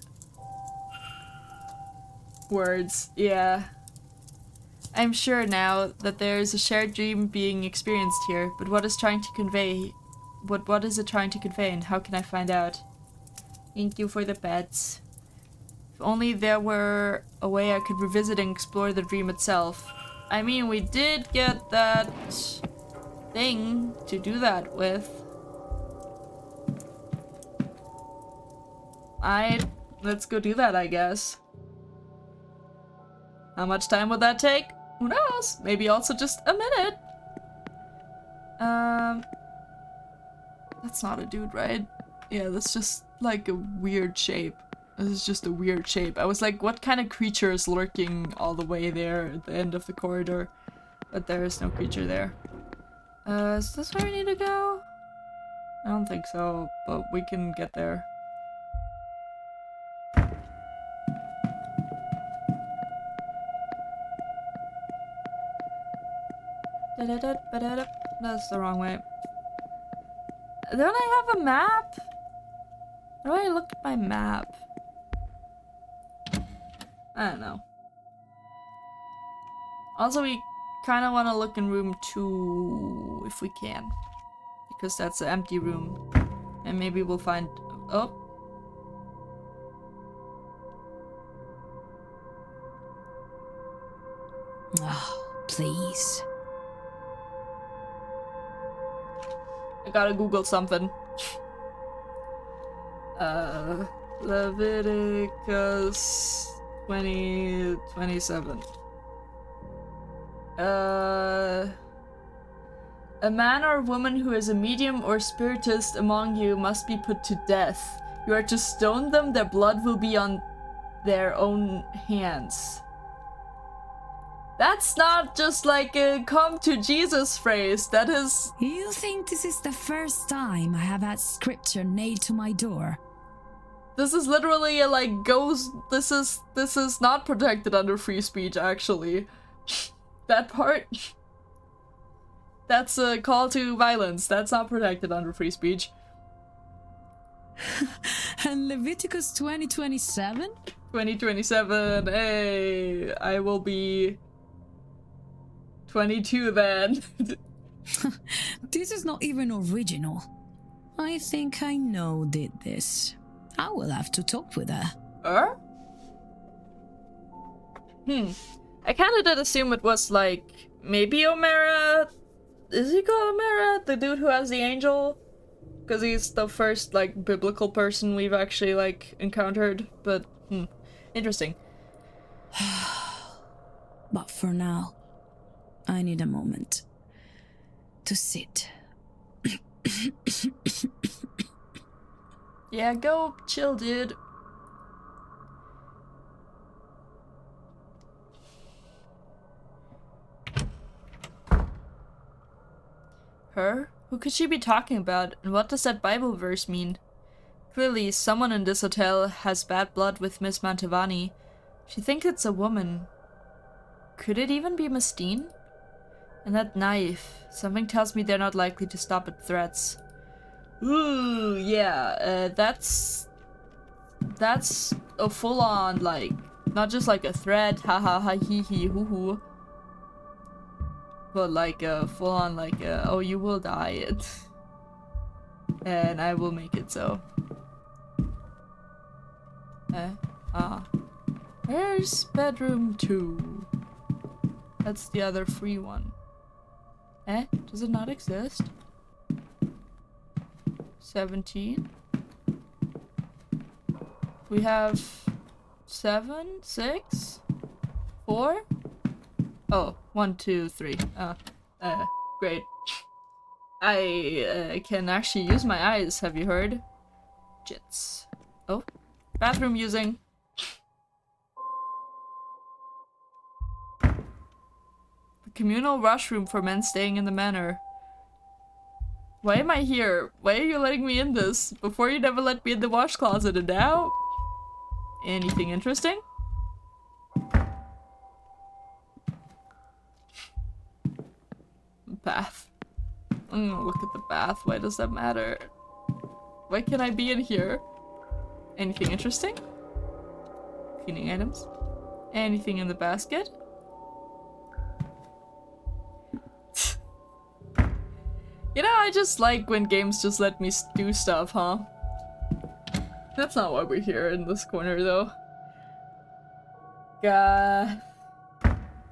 Words, yeah. I'm sure now that there is a shared dream being experienced here, but what is trying to convey? What is it trying to convey, and how can I find out? Thank you for the pets. If only there were a way I could revisit and explore the dream itself. I mean, we did get that thing to do that with. Let's go do that, I guess. How much time would that take? Who knows? Maybe also just a minute. That's not a dude, right? Yeah, that's just like a weird shape. This is just a weird shape. I was like, what kind of creature is lurking all the way there at the end of the corridor? But there is no creature there. Is this where we need to go? I don't think so, but we can get there. That's the wrong way. Don't I have a map? How do I look at my map? I don't know. Also, we kind of want to look in room 2 if we can. Because that's an empty room. And maybe we'll find... Oh. Oh, please. I gotta Google something. Leviticus 27. A man or woman who is a medium or spiritist among you must be put to death. You are to stone them, their blood will be on their own hands. That's not just like a come to Jesus phrase, that is... You think this is the first time I have had scripture nailed to my door? This is literally a like goes... This is not protected under free speech, actually. That part... That's a call to violence. That's not protected under free speech. And Leviticus 2027? 2027, hey, I will be 22 then. This is not even original. I think I know who did this. I will have to talk with her. I kinda did assume it was like, maybe O'Mara. Is he called O'Mara? The dude who has the angel? Because he's the first, like, biblical person we've actually, like, encountered. But, interesting. But for now, I need a moment to sit. Yeah, go chill, dude. Her? Who could she be talking about, and what does that Bible verse mean? Clearly, someone in this hotel has bad blood with Miss Mantovani. She thinks it's a woman. Could it even be Miss Dean? And that knife. Something tells me they're not likely to stop at threats. Ooh, yeah, that's a full-on, like, not just like a threat, ha ha ha hee hee hoo hoo. But like a full-on, like, oh, you will die. And I will make it so. Where's bedroom 2? That's the other free one. Does it not exist? 17? We have 7, 6, 4? Oh, 1, 2, 3. Great. I can actually use my eyes, have you heard? Jits. Oh, bathroom using. The communal washroom for men staying in the manor. Why am I here? Why are you letting me in this? Before you never let me in the wash closet, and now? Anything interesting? Bath. I'm gonna look at the bath. Why does that matter? Why can't I be in here? Anything interesting? Cleaning items? Anything in the basket? You know, I just like when games just let me do stuff, huh? That's not why we're here in this corner, though.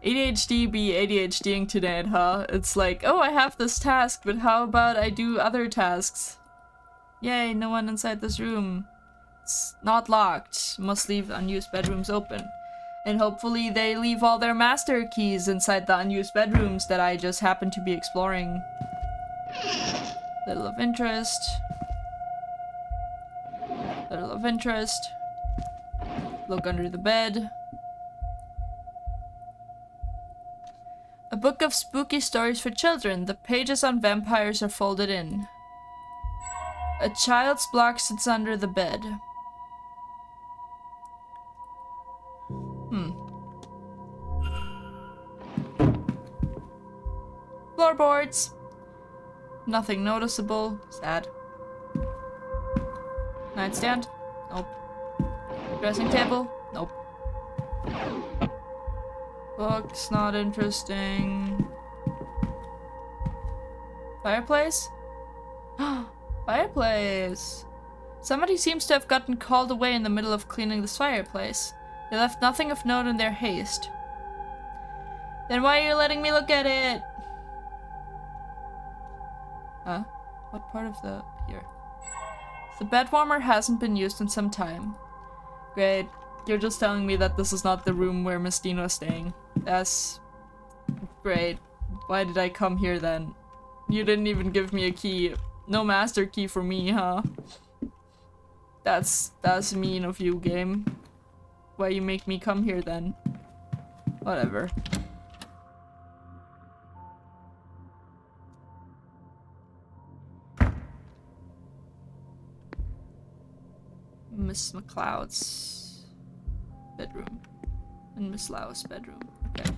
ADHD be ADHDing tonight, huh? It's like, oh, I have this task, but how about I do other tasks? Yay, no one inside this room. It's not locked. Must leave unused bedrooms open. And hopefully they leave all their master keys inside the unused bedrooms that I just happen to be exploring. Little of interest. Little of interest. Look under the bed. A book of spooky stories for children. The pages on vampires are folded in. A child's block sits under the bed. Floorboards. Nothing noticeable. Sad. Nightstand? Nope. Dressing table? Nope. Books, not interesting. Fireplace? Fireplace! Somebody seems to have gotten called away in the middle of cleaning this fireplace. They left nothing of note in their haste. Then why are you letting me look at it? Huh? What part of the... here? The bed warmer hasn't been used in some time. Great. You're just telling me that this is not the room where Miss Dean was staying. That's... great. Why did I come here then? You didn't even give me a key. No master key for me, huh? That's mean of you, game. Why you make me come here then? Whatever. Miss McLeod's bedroom. And Miss Lau's bedroom. Okay.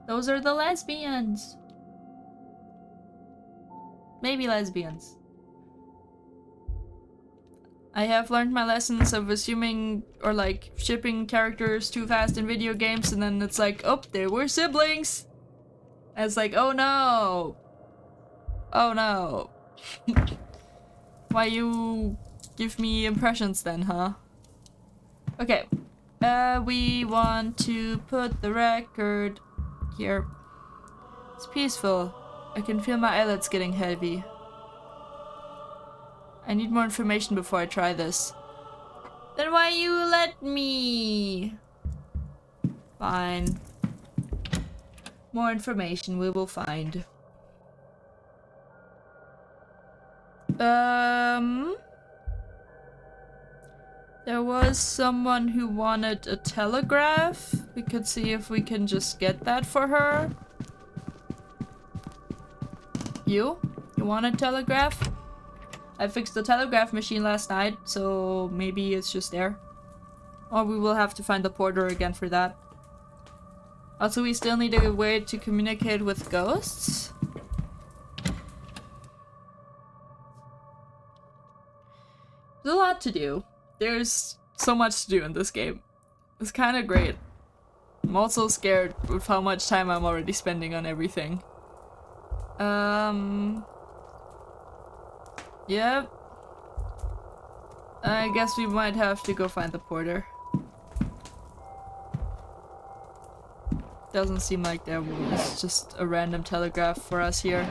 Those are the lesbians. Maybe lesbians. I have learned my lessons of assuming or like shipping characters too fast in video games, and then it's like, oh, they were siblings. And it's like, oh no. Oh no. Why you give me impressions then, huh? Okay. We want to put the record here. It's peaceful. I can feel my eyelids getting heavy. I need more information before I try this. Then why you let me? Fine. More information we will find. There was someone who wanted a telegraph. We could see if we can just get that for her. You want a telegraph? I fixed the telegraph machine last night, so maybe it's just there. Or we will have to find the porter again for that. Also, we still need a way to communicate with ghosts. There's a lot to do. There's so much to do in this game. It's kind of great. I'm also scared with how much time I'm already spending on everything. Yep. I guess we might have to go find the porter. Doesn't seem like there was just a random telegraph for us here.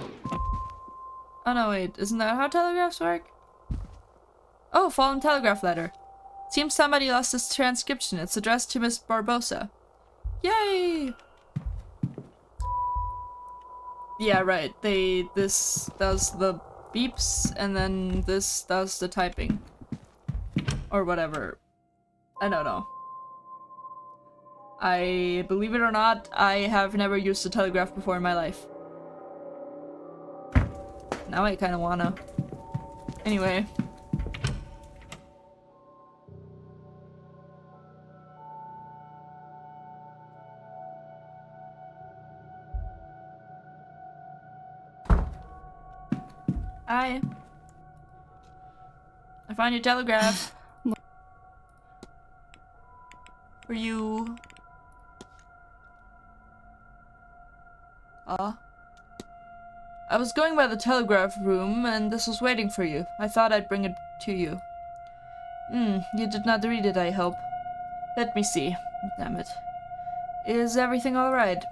Oh no, wait, isn't that how telegraphs work? Oh, fallen telegraph letter. Seems somebody lost this transcription. It's addressed to Miss Barbosa. Yay! Yeah, right. This does the beeps, and then this does the typing. Or whatever. I don't know. Believe it or not, I have never used a telegraph before in my life. Now I kinda wanna. Anyway. Hi. I found your telegraph. For you. I was going by the telegraph room and this was waiting for you. I thought I'd bring it to you. You did not read it, I hope. Let me see. Damn it. Is everything alright?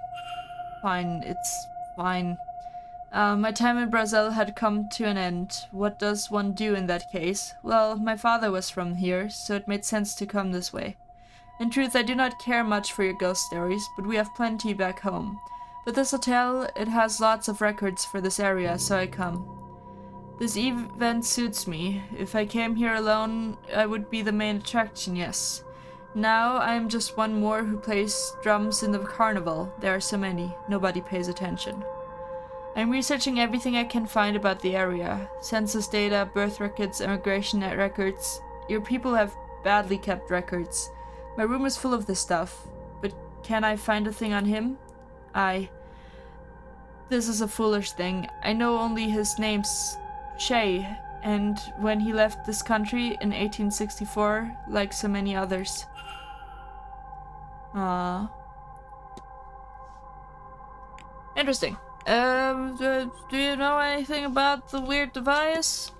Fine, it's fine. My time in Brazil had come to an end. What does one do in that case? Well, my father was from here, so it made sense to come this way. In truth, I do not care much for your ghost stories, but we have plenty back home. But this hotel, it has lots of records for this area, so I come. This event suits me. If I came here alone, I would be the main attraction, yes. Now, I am just one more who plays drums in the carnival. There are so many, nobody pays attention. I'm researching everything I can find about the area. Census data, birth records, immigration records. Your people have badly kept records. My room is full of this stuff. But can I find a thing on him? This is a foolish thing. I know only his name's Shay, and when he left this country in 1864, like so many others. Interesting. Do you know anything about the weird device?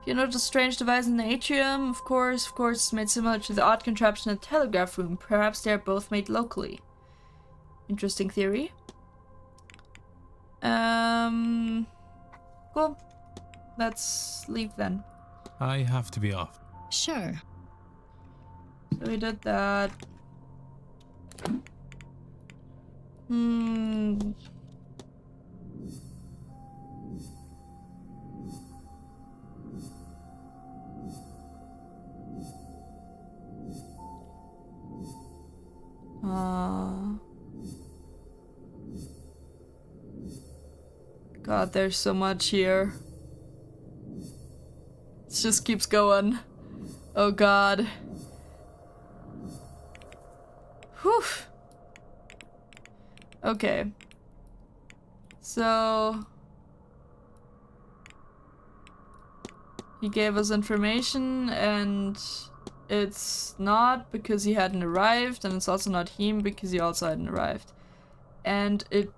You know the strange device in the atrium? Of course, it's made similar to the odd contraption in the telegraph room. Perhaps they are both made locally. Interesting theory. Cool. Let's leave then. I have to be off. Sure. So we did that. God, there's so much here. It just keeps going. Oh God. Whew. Okay. So he gave us information, and it's not because he hadn't arrived, and it's also not him because he also hadn't arrived. And it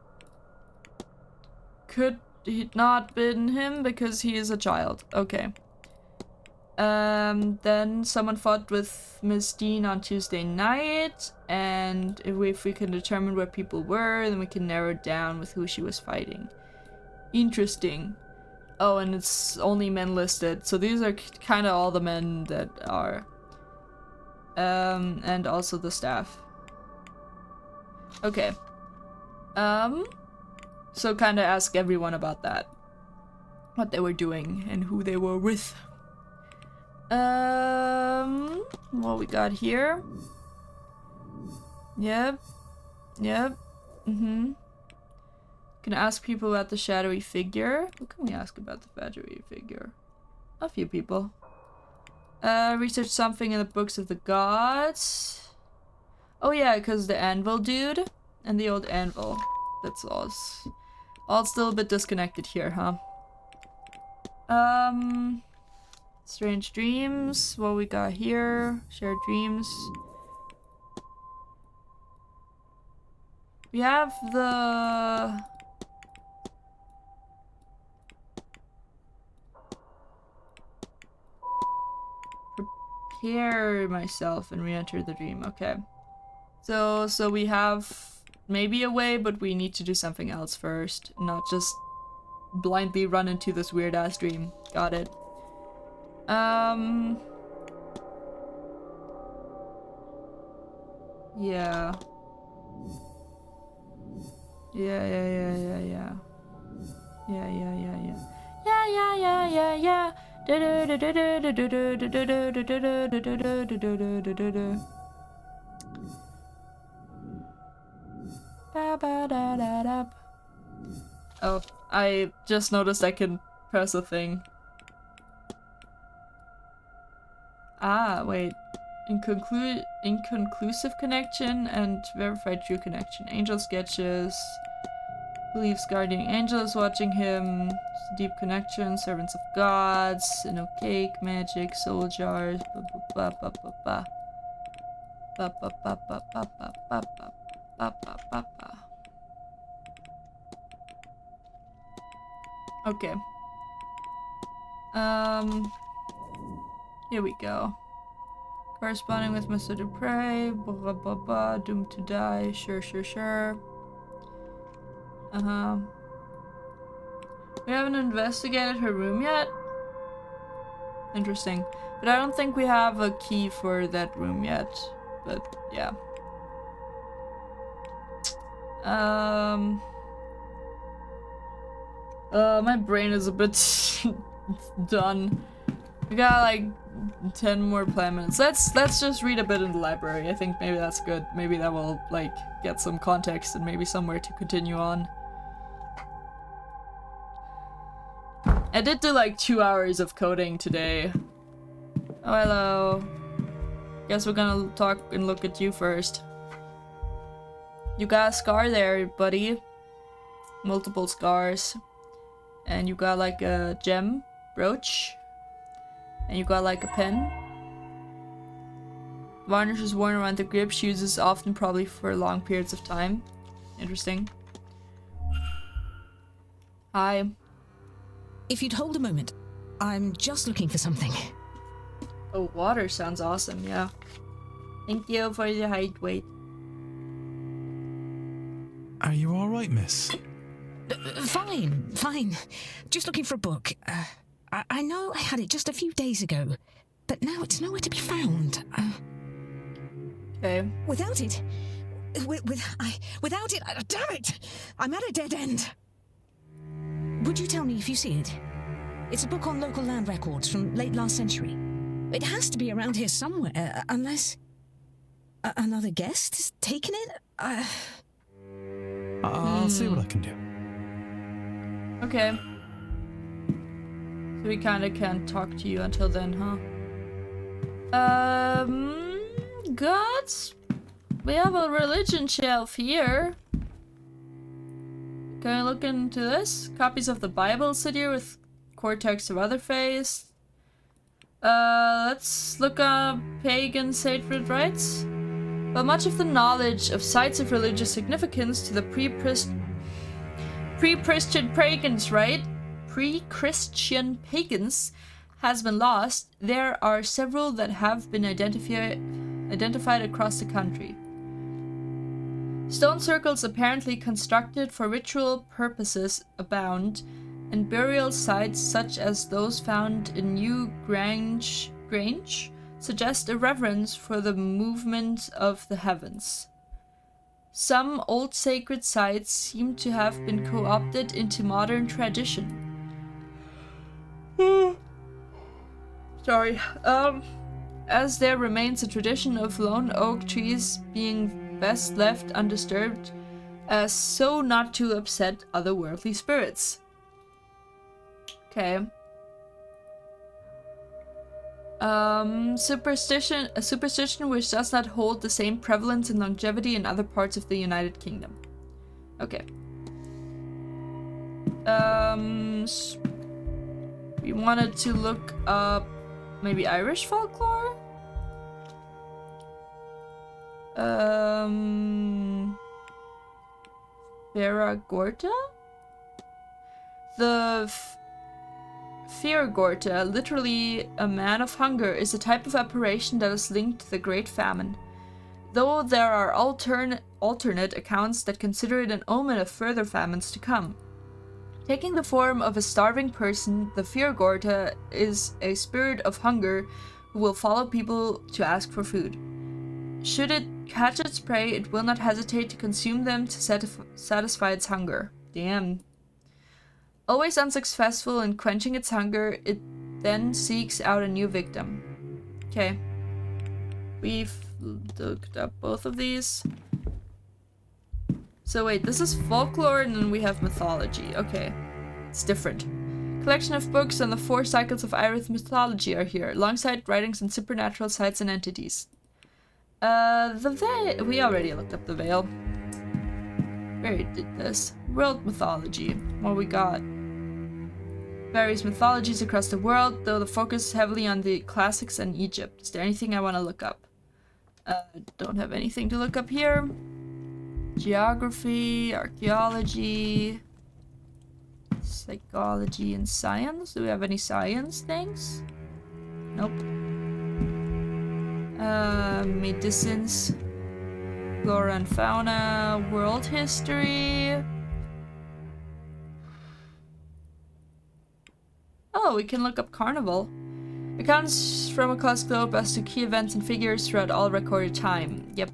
could not been him because he is a child. Okay. Then someone fought with Miss Dean on Tuesday night, and if we can determine where people were, then we can narrow it down with who she was fighting. Interesting. Oh, and it's only men listed, so these are kind of all the men that are. And also the staff. Okay. So kind of ask everyone about that. What they were doing and who they were with. What we got here? Yep. Can ask people about the shadowy figure. Who can we ask about the shadowy figure? A few people. Research something in the books of the gods. Oh yeah, because the anvil dude and the old anvil. That's all still a bit disconnected here, huh? Strange dreams. What we got here? Shared dreams. We have the... Prepare myself and re-enter the dream. Okay. So we have maybe a way, but we need to do something else first. Not just blindly run into this weird-ass dream. Got it. Yeah. Yeah. Oh, I just noticed I can press a thing. Ah, wait. Inconclusive connection and verified true connection. Angel sketches. Believes guardian angel is watching him. Deep connection. Servants of gods. No cake. Magic. Soul jars. Okay. Here we go. Corresponding with Mr. Dupre, blah blah blah, doomed to die, sure. We haven't investigated her room yet? Interesting. But I don't think we have a key for that room yet. But, yeah. My brain is a bit done. We got like 10 more plan minutes. Let's just read a bit in the library. I think maybe that's good. Maybe that will like get some context and maybe somewhere to continue on. I did do like 2 hours of coding today. Oh, hello. Guess we're gonna talk and look at you first. You got a scar there, buddy. Multiple scars. And you got like a gem brooch. And you got like a pen. Varnish is worn around the grips, uses often probably for long periods of time. Interesting. Hi. If you'd hold a moment, I'm just looking for something. Oh, water sounds awesome, yeah. Thank you for the height weight. Are you alright, miss? Fine. Just looking for a book. I know I had it just a few days ago, but now it's nowhere to be found. Okay. Without it... without it... damn it! I'm at a dead end. Would you tell me if you see it? It's a book on local land records from late last century. It has to be around here somewhere, unless... another guest has taken it? I'll see what I can do. Okay. So we kinda can't talk to you until then, huh? Gods? We have a religion shelf here. Can I look into this? Copies of the Bible sit here with core texts of other faiths. Let's look up pagan sacred rites. While much of the knowledge of sites of religious significance to the pre-Christian pagans, right? Pre-Christian pagans has been lost, there are several that have been identified across the country. Stone circles apparently constructed for ritual purposes abound, and burial sites such as those found in New Grange suggest a reverence for the movement of the heavens. Some old sacred sites seem to have been co-opted into modern tradition. Sorry. As there remains a tradition of lone oak trees being best left undisturbed, as so not to upset otherworldly spirits. Okay. A superstition which does not hold the same prevalence and longevity in other parts of the United Kingdom. Okay. We wanted to look up maybe Irish folklore? Vera Gorta? The Feargorta, literally a man of hunger, is a type of apparition that is linked to the Great Famine. Though there are alternate accounts that consider it an omen of further famines to come. Taking the form of a starving person, the Feargorta is a spirit of hunger who will follow people to ask for food. Should it catch its prey, it will not hesitate to consume them to satisfy its hunger. Damn. Always unsuccessful in quenching its hunger, it then seeks out a new victim. Okay. We've looked up both of these. So wait, this is folklore and then we have mythology. Okay. It's different. Collection of books on the 4 cycles of Irish mythology are here, alongside writings on supernatural sites and entities. The Veil. We already looked up the Veil. We already did this. World mythology. What we got? Various mythologies across the world, though the focus is heavily on the classics and Egypt. Is there anything I want to look up? Don't have anything to look up here. Geography, archaeology, psychology, and science. Do we have any science things? Nope. Medicines, flora and fauna, world history. Oh, we can look up Carnival. Accounts from across the globe as to key events and figures throughout all recorded time. Yep.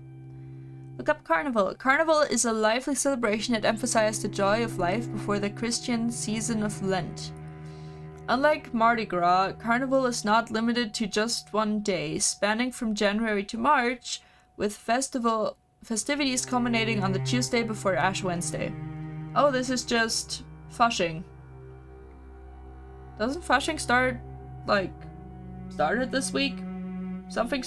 Look up Carnival. Carnival is a lively celebration that emphasizes the joy of life before the Christian season of Lent. Unlike Mardi Gras, Carnival is not limited to just one day, spanning from January to March, with festivities culminating on the Tuesday before Ash Wednesday. Oh, this is just Fasching. Doesn't Fasching started this week? Something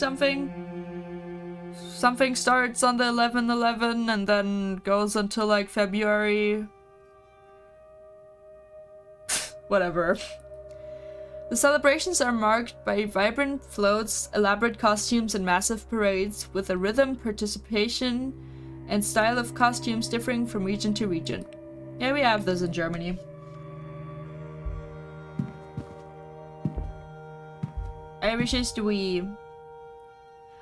starts on the 11/11 and then goes until like February. Whatever. The celebrations are marked by vibrant floats, elaborate costumes, and massive parades, with a rhythm, participation, and style of costumes differing from region to region. Yeah, we have those in Germany. Irishes do we?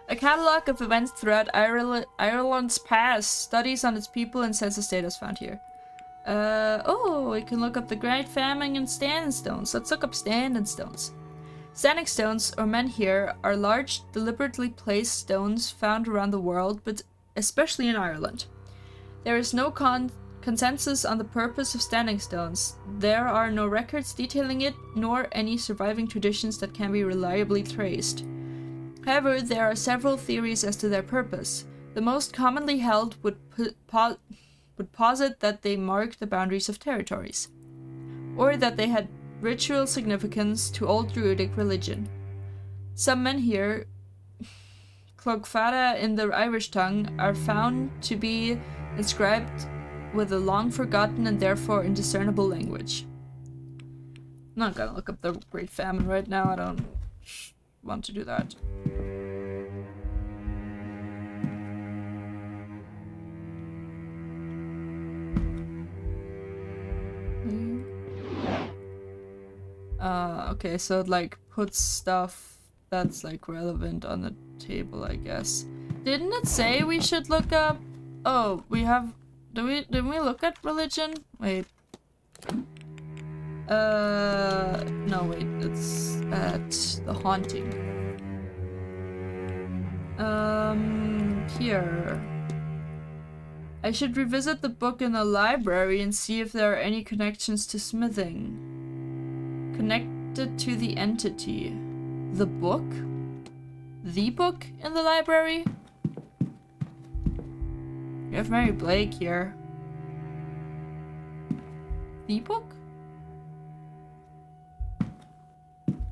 A catalogue of events throughout Ireland's past, studies on its people and census data is found here. Oh, we can look up the Great Famine and standing stones. Let's look up standing stones. Standing stones, or menhir, are large, deliberately placed stones found around the world, but especially in Ireland. There is no consensus on the purpose of standing stones. There are no records detailing it, nor any surviving traditions that can be reliably traced. However, there are several theories as to their purpose. The most commonly held would posit that they mark the boundaries of territories, or that they had ritual significance to old Druidic religion. Some menhir, clogfada in the Irish tongue, are found to be inscribed with a long-forgotten and therefore indiscernible language. I'm not gonna look up the Great Famine right now, I don't want to do that. Okay, so it like puts stuff that's like relevant on the table, I guess. Didn't it say we should look up? Oh, we have. Didn't we look at religion? Wait. No, wait. It's at the haunting. Here. I should revisit the book in the library and see if there are any connections to smithing. Connected to the entity. The book? The book in the library? We have Mary Blake here. The book?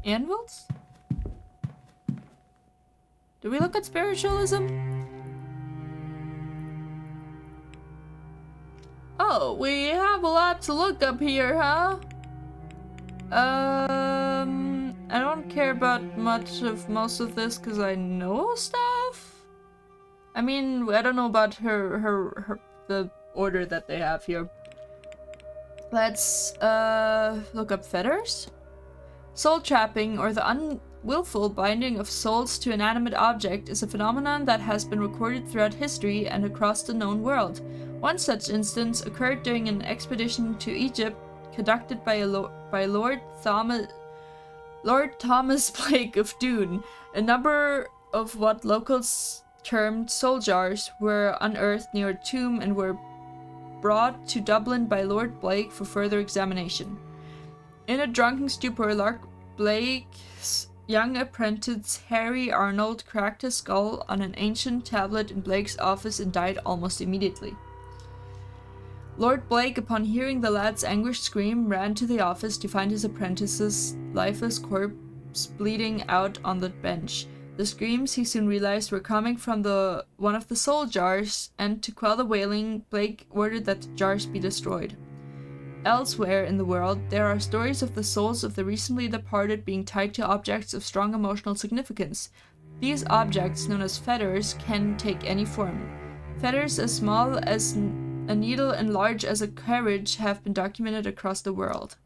Anvils? Do we look at spiritualism? Oh, we have a lot to look up here, huh? I don't care about much of most of this because I know stuff. I mean, I don't know about the order that they have here. Let's look up fetters. Soul trapping, or the unwillful binding of souls to an animate object, is a phenomenon that has been recorded throughout history and across the known world. One such instance occurred during an expedition to Egypt conducted by Lord Thomas Blake of Doon. A number of what locals termed soul jars were unearthed near a tomb and were brought to Dublin by Lord Blake for further examination. In a drunken stupor, Lord Blake's young apprentice Harry Arnold cracked his skull on an ancient tablet in Blake's office and died almost immediately. Lord Blake, upon hearing the lad's anguished scream, ran to the office to find his apprentice's lifeless corpse bleeding out on the bench. The screams, he soon realized, were coming from one of the soul jars, and to quell the wailing, Blake ordered that the jars be destroyed. Elsewhere in the world, there are stories of the souls of the recently departed being tied to objects of strong emotional significance. These objects, known as fetters, can take any form. Fetters as small as a needle and large as a carriage have been documented across the world.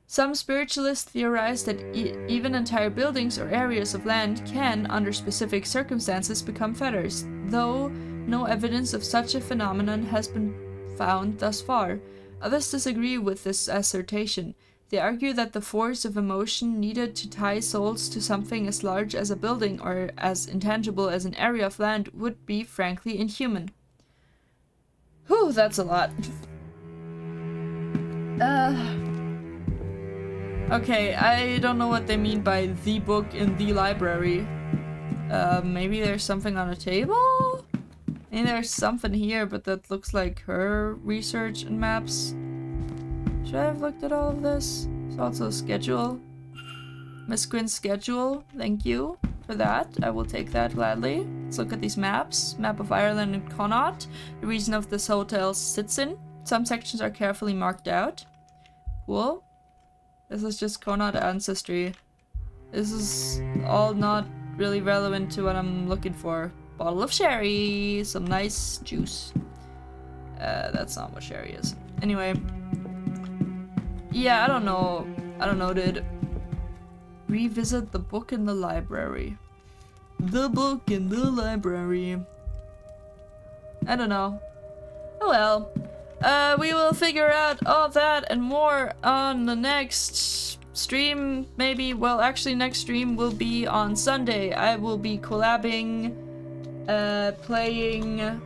Some spiritualists theorize that even entire buildings or areas of land can, under specific circumstances, become fetters, though no evidence of such a phenomenon has been found thus far. Others disagree with this assertion. They argue that the force of emotion needed to tie souls to something as large as a building or as intangible as an area of land would be frankly inhuman. Whew, that's a lot. Okay, I don't know what they mean by the book in the library. Maybe there's something on a table? Maybe there's something here, but that looks like her research and maps. Should I have looked at all of this? There's also a schedule. Miss Quinn's schedule. Thank you for that. I will take that gladly. Let's look at these maps. Map of Ireland and Connaught. The region of this hotel sits in. Some sections are carefully marked out. Cool. This is just Connaught ancestry. This is all not really relevant to what I'm looking for. Bottle of sherry, some nice juice. That's not what sherry is. Anyway. Yeah, I don't know, dude. Revisit the book in the library. The book in the library. I don't know. Oh well. We will figure out all that and more on the next stream, maybe. Well, actually, next stream will be on Sunday. I will be collabing, playing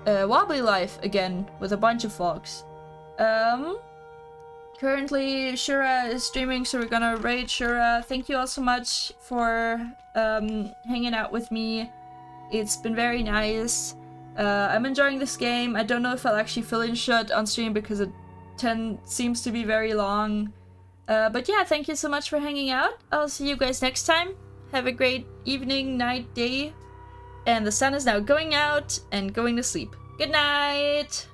Wobbly Life again with a bunch of folks. Currently, Shura is streaming, so we're gonna raid Shura. Thank you all so much for hanging out with me. It's been very nice. I'm enjoying this game. I don't know if I'll actually fill in shut on stream because it seems to be very long. But yeah, thank you so much for hanging out. I'll see you guys next time. Have a great evening, night, day. And the sun is now going out and going to sleep. Good night!